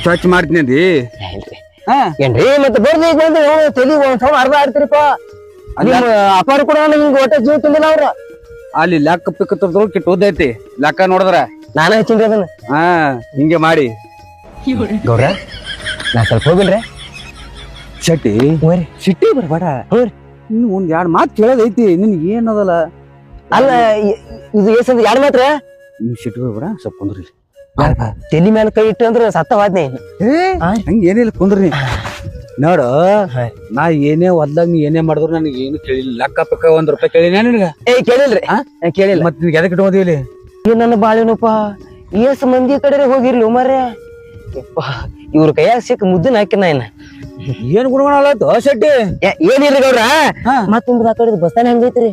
ಸ್ವಚ್ಛ ಮಾಡ್ತೀನಿ ಅಂದಿ. ಏನ್ರಿ ಮತ್ತೆ ಬರ್ದಿ ತಲಿ ಒಂದ್ ಸಲ ಅರ್ಧ ಆಡ್ತೀರಿಪ್ಪ. ಅಪಾರ ಕೂಡ ನಿಮ್ಗೆ ಒಟ್ಟ ಜೀವ ತುಂಬಿಲ್ಲ ಅವ್ರ. ಅಲ್ಲಿ ಲೆಕ್ಕ ಪಿಕ್ಕ ತರ್ದ್ರು ಕೆಟ್ಟ ಓದೈತಿ ಲೆಕ್ಕ ನೋಡಿದ್ರ. ನಾನೇ ಹಚ್ಚಿನ್ರಿ ಅದನ್ನ. ಹಿಂಗೆ ಮಾಡಿ ಗೌಡ್ರ ನಾ ಸ್ವಲ್ಪ ಹೋಗಿಲ್ರಿ. ಶೆಟ್ಟಿ ಸಿಟ್ಟಿ ಬರ್ಬೇಡ. ಇನ್ನು ಒಂದ್ 2 ಮಾತು ಕೇಳೋದೈತಿ ನಿನ್ಗೆ ಏನದಲ್ಲ. ಅಲ್ಲ ಇದು ಎಷ್ಟಂದ್ 2 ಮಾತ್ರ. ನೀವ್ ಸಿಟ್ಟು ಬರ್ಬೇಡ, ಸ್ವಲ್ಪ ಕುಂದ್ರಿ. ತಲಿ ಮೇಲೆ ಕೈ ಇಟ್ಟು ಅಂದ್ರೆ ಸತ್ತವಾದ್ನಿ. ಹಂಗ ಏನಿಲ್ಲ ಕುಂದ್ರಿ. ನೋಡು ನಾ ಏನೇ ಹೊಲ್ದಾಗ ನೀ ಏನೇ ಮಾಡಿದ್ರು ನನಗೆ ಏನು ಕೇಳಿಲ್ಲ. ಲೆಕ್ಕ ಪಕ್ಕ ₹1 ಕೇಳಿನ ನಿನಗ? ಕೇಳಿಲ್ರಿ. ಕೇಳಿಲ್ಲ. ಮತ್ ನಿನ್ಗೆ ಎದಕ್ಕೆ ಇಟ್ಕೊಂಡಿ? ನನ್ನ ಬಾಳೆನಪ್ಪ ಏಸ್ ಮಂದಿ ಕಡೆ ಹೋಗಿರ್ಲಿ ಮರ್ಯ. ಇವ್ರ ಕೈಯಾಗ ಸಿಕ್ಕ ಮುದ್ದನ ಹಾಕಿನ ಏನ ಏನ್ ಗುಣಗಾಣತ್ತು ಶೆಟ್ಟಿ? ಏನಿಲ್ರಿ ಗೌಡ್ರ. ಮತ್ತೊಂದು ಆ ಕಡೆ ಬಸ್ತಾನ ಹಂಗೈತ್ರಿ.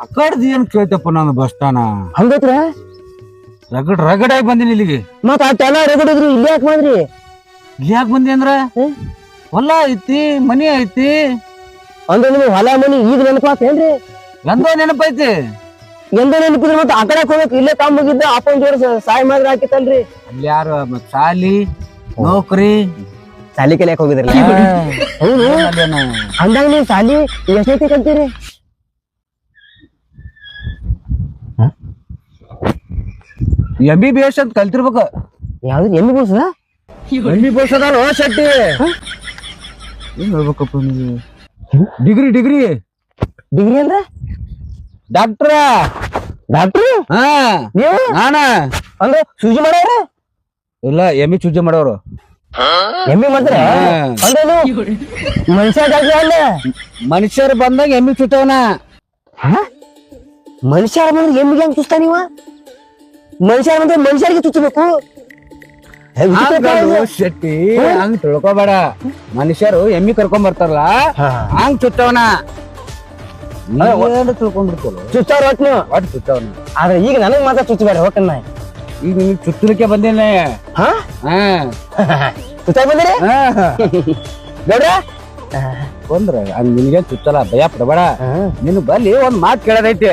ಆ ಕಡ್ದು ಏನ್ ಕೇಳ್ತಪ್ಪ ನಾನು ಬಸ್ತಾನ ಹಂಗೈತ್ರ. ರಗಡ್ ಆಗಿ ಬಂದಿನಿ ಇಲ್ಲಿಗೆ. ಮತ್ ಅಷ್ಟೆಲ್ಲ ರಗಡಿದ್ರಿ ಇಲ್ಲಿ ಯಾಕೆ ಬಂದ್ರಿ? ಇಲ್ಲಿ ಯಾಕೆ ಬಂದಿ ಅಂದ್ರ ಹೊಲ ಐತಿ ಮನಿ ಐತಿ ಅಂದ್ರೆ ನಿಮ್ಗೆ ಹೊಲ ಮನಿ ಈಗ ನೆನಪಾತೇನ್ರಿ? ಎಂದೋ ನೆನಪೈತಿ. ಎಂದ ನೆನಪಿದ್ರೆ ಮತ್ತೆ ಆ ಕಡೆ ಹೋಗ್ಬೇಕು. ಇಲ್ಲೇ ತಮ್ಮಗಿದ್ದ ಅಪ್ಪನ ಜೋರ ಸಾಯಿ ಮಾತ್ರ ಹಾಕಿತ್ತಲ್ರಿ. ಅಲ್ಲಿ ಯಾರು ಮತ್ ಸಾಲಿ ನೌಕರಿ ಸಾಲಿ ಕಲಿಯಕ್ ಹೋಗಿದ್ರಲ್ಲ. ಹೌದು ಅಂದಾಗ ನೀವು ಸಾಲಿ ಎಷ್ಟೈತಿ ಕಲ್ತೀರಿ? MBBS ಅಂತ ಕಲ್ತಿರ್ಬೇಕು. ಯಾವ್ದು MBBS? MBBS ಅದಲ್ಲ ಶೆಟ್ಟಿ. ಏನ್ ಹೇಳ್ಬೇಕಪ್ಪ ನೀವು? ಡಿಗ್ರಿ ಡಿಗ್ರಿ ಅಂದ್ರ ಡಾಕ್ಟ್ರ. ನೀವು ನಾನ ಅಂದ್ರೆ ಸೂಜಿ ಮಾಡೋರ? ಇಲ್ಲ ಎಮ್ಮಿ ಚೂಜಿ ಮಾಡೋರು. ಎಮ್ಮಿ ಮಾಡ್ತಾರ ಅಂದ್ರೆ ಮನುಷ್ಯ ಡಾಕ್ಟ್ರ ಅಲ್ಲ. ಮನುಷ್ಯರು ಬಂದಾಗ ಎಮ್ಮಿ ಚುಟ್ಟವನ. ಮನುಷ್ಯರ ಬಂದ್ರೆ ಎಮ್ಮಿಗೆ ಹೆಂಗ್ ಚುಸ್ತಾ ನೀವ? ಮನುಷ್ಯರ ಬಂದ್ರೆ ಮನುಷ್ಯರಿಗೆ ಚುಚ್ಚಬೇಕು. ಶೆಟ್ಟಿ ಹಂಗ್ ತಿಳ್ಕೊಬೇಡ. ಮನುಷ್ಯರು ಎಮ್ಮಿ ಕರ್ಕೊಂಡ್ ಬರ್ತಾರಲ್ಲ ಹಂಗ್ ಚುತ್ತವನ ತಿಳ್ಕೊಂಡ್ಬಿಡ್ತಲ್ಲ. ಚುಚ್ಚಾರ ಒಟ್ಟು ಒಟ್ಟು ಚುತ್ತವನ. ಆದ್ರೆ ಈಗ ನನಗ್ ಮಾತ್ರ ಚುಚ್ಚಬೇಡ ಹೋಗಣ್ಣ. ಈಗ ನಿಮ್ಗೆ ಚುತ್ತಲಿಕ್ಕೆ ಬಂದೇನೆ. ಚುಚ್ಚಾರ ಬಂದಿರಿ ಗೌಡ್ರ? ಬಂದ್ರ ನಿನ್ಗೆ ಚುಚ್ಚಲ್ಲ, ಭಯ ಪಡಬೇಡ. ನಿನ್ ಬಲ್ಲಿ ಒಂದ್ ಮಾತ್ ಕೇಳದೈತಿ.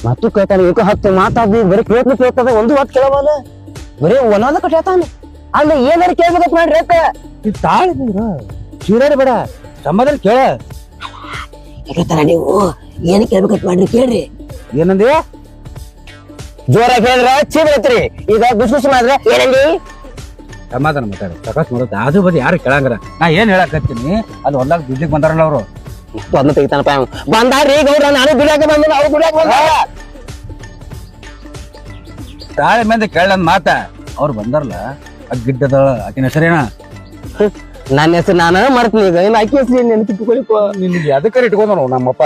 ಮತ್ತು ಕೇಳ್ತಾನೆ ಏಕೋ 10 ಮಾತಾಡಿ ಬರೀ ಕೇಳ್ತದ. ಒಂದು ಮಾತು ಕೇಳಬಲ್ಲ, ಬರೀ ಒಂದೊಂದ ಕಟ್ಟಾತಾನ. ಅಲ್ಲ ಏನಾರು ಕೇಳ್ಬೇಕಂತ ಮಾಡ್ರಿ ಅಕ್ಕ. ಈ ತಾಳಿ ಚೀರಾಡಿ ಬೇಡ, ಸಮಾಧಾನ ಕೇಳ. ಹೇಳ್ತಾರ ನೀವು ಏನ್ ಕೇಳ್ಬೇಕಂತ ಮಾಡ್ರಿ ಕೇಳ್ರಿ. ಏನಂದಿ? ಜೋರಾಗಿ ಹೇಳಿದ್ರ ಚೀರತ್ರಿ. ಈಗ ಗುಸ್ ಮಾಡಿದ್ರೆ ಏನಂದಿ? ಸಮಾಧಾನ ಮಾತಾಡ, ಸಕಾಸ್ ಮಾಡುತ್ತೆ. ಅದು ಬದಿ ಯಾರು ಕೇಳಂಗ್ರ. ನಾ ಏನ್ ಹೇಳಕತ್ತೀನಿ, ಅಲ್ಲಿ ಹೊಲ್ದಾಗ ದುಡ್ಲಿಕ್ಕೆ ಬಂದಾರಲ್ಲ ಅವ್ರು. ಅದನ್ನ ತೆಗಿತಾನಪ್ಪ ಬಂದಾರ್ರಿ ಗೌಡ್ರ. ನಾನು ದುಡ್ಯಾಕ ಬಂದಿಲ್ಲ, ಅವ್ರು ದುಡ್ಯಾಕ ಬಂದಾರ. ತಾಳೆ ಮಂದಿ ಕೇಳಂದ್ ಮಾತ. ಅವ್ರು ಬಂದಾರಲ್ಲ ಗಿಡ್ಡದಳ ಆಕಿನ ಹೆಸರೇನ? ನನ್ನ ಹೆಸರು ನಾನು ಮಾಡ್ತೀನಿ. ಈಗ ಇನ್ನು ಅಕ್ಕಿ ಹೆಸರು ನೆನಪಿಟ್ಕೊಳ್ಳಿಪ್ಪ. ನಿನ್ಗೆ ಅದಕ್ಕೆ ಇಟ್ಕೊಂಡ ನಮ್ಮಪ್ಪ.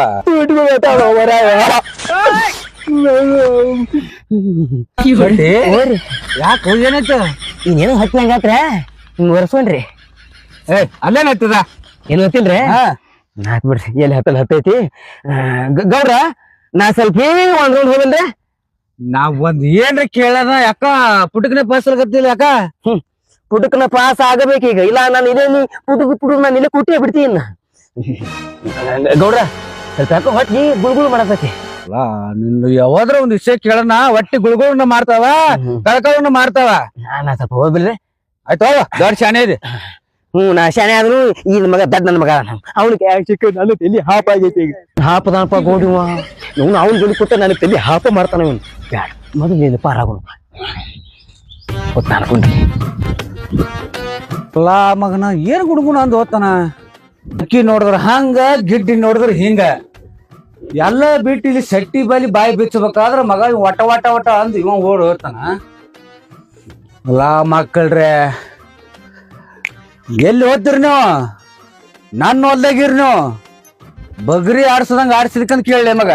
ಯಾಕೆ ಏನಾಯ್ತು? ಇನ್ನೇನು ಹತ್ತಂಗಾತ್ರ ಹಿಂಗ್ ಒರ್ಸ್ಕೊಂಡ್ರಿ. ಅಲ್ಲೇನಾಯ್ತದ? ಏನ್ ಗೊತ್ತಿಲ್ರಿ? ನಾಕ್ ಬಿಡ್ರಿ, ಎಲ್ಲಿ ಹತ್ತೈತಿ. ಗೌಡ್ರ ನಾ ಸ್ವಲ್ಪ ಒಂದ್ ರೌಂಡ್ ಹೋಗಲ್ರಿ. ನಾವ್ ಒಂದ್ ಏನ್ರ ಕೇಳದ ಯಾಕ ಪುಟಕನೆ ಪಾಸ್ ಆಗತ್ತಿಲ್ಲ ಯಾಕ? ಪುಟಕನ ಪಾಸ್ ಆಗಬೇಕೀಗ. ಇಲ್ಲ ನಾನು ಇದೇ ಪುಟಕ್ ನಾನು ಇಲ್ಲೇ ಕುಟ್ಟೇ ಬಿಡ್ತೀನಿ. ಗೌಡ್ರ ಸ್ವಲ್ಪ ಯಾಕೋ ಹೊಟ್ಟಿ ಗುಳ್ಗುಳು ಮಾಡತೈತಿ. ನಿನ್ನ ಯಾವಾದ್ರ ಒಂದ್ ವಿಷಯ ಕೇಳನ ಹೊಟ್ಟಿ ಗುಳ್ಗುಳನ್ನ ಮಾಡ್ತಾವ, ಕಳ್ಕಳನ್ನ ಮಾಡ್ತಾವ. ನಾ ಸ್ವಲ್ಪ ಹೋಗ್ಬಿಡ್ರಿ. ಆಯ್ತು ದೊಡ್ಡ ಶಾನೆ ಇದೆ. ನಾ ಶಾನೆ ಆದ್ರು ಈ ಮಗ ದಡ್ ನನ್ನ ಮಗ. ಅವ್ನಿಗೆ ಚಿಕ್ಕ ನನ್ನ ತಲಿ ಹಾಪ ಆಗೈತಿ. ಹಾಪದಪ್ಪ ಗೋಡಿವ ಅವ್ನು ಅವ್ನ ಜೋಡಿ ಕೊಟ್ಟ ನನ್ನ ತಲಿ ಹಾಪ ಮಾಡ್ತಾನ. ಇವನು ಬ್ಯಾಡ, ಮೊದಲು ನೀನು ಪಾರಾಗೋಣ ಅನ್ಕೊಂಡ್ರಿ. ಮಗನ ಏನ್ ಗುಣಗುಣ ಅಂದ್ ಹೋತಾನ. ಅಕ್ಕಿ ನೋಡಿದ್ರ ಹಂಗ, ಗಿಡ್ಡಿ ನೋಡಿದ್ರ ಹಿಂಗ. ಎಲ್ಲ ಬಿಟ್ಟು ಇಲ್ಲಿ ಸಟ್ಟಿ ಬಲಿ ಬಾಯಿ ಬಿಚ್ಚಬೇಕಾದ್ರ ಮಗ ಒಟ ಒಟ ಒಟ ಅಂದ್ ಇವ ಓಡ್ ಹೋಗ್ತಾನ. ಅಲ್ಲಾ ಮಕ್ಕಳ್ರೆ, ಎಲ್ಲಿ ಹೋದ್ರಿ ನೀವು? ನನ್ನ ಹೊಲ್ದಾಗಿರಿ ನೀವು. ಬಗ್ರಿ ಆಡ್ಸದಂಗ ಆಡ್ಸಿದಕ್ಕಂತ ಕೇಳಲೆ ಮಗ.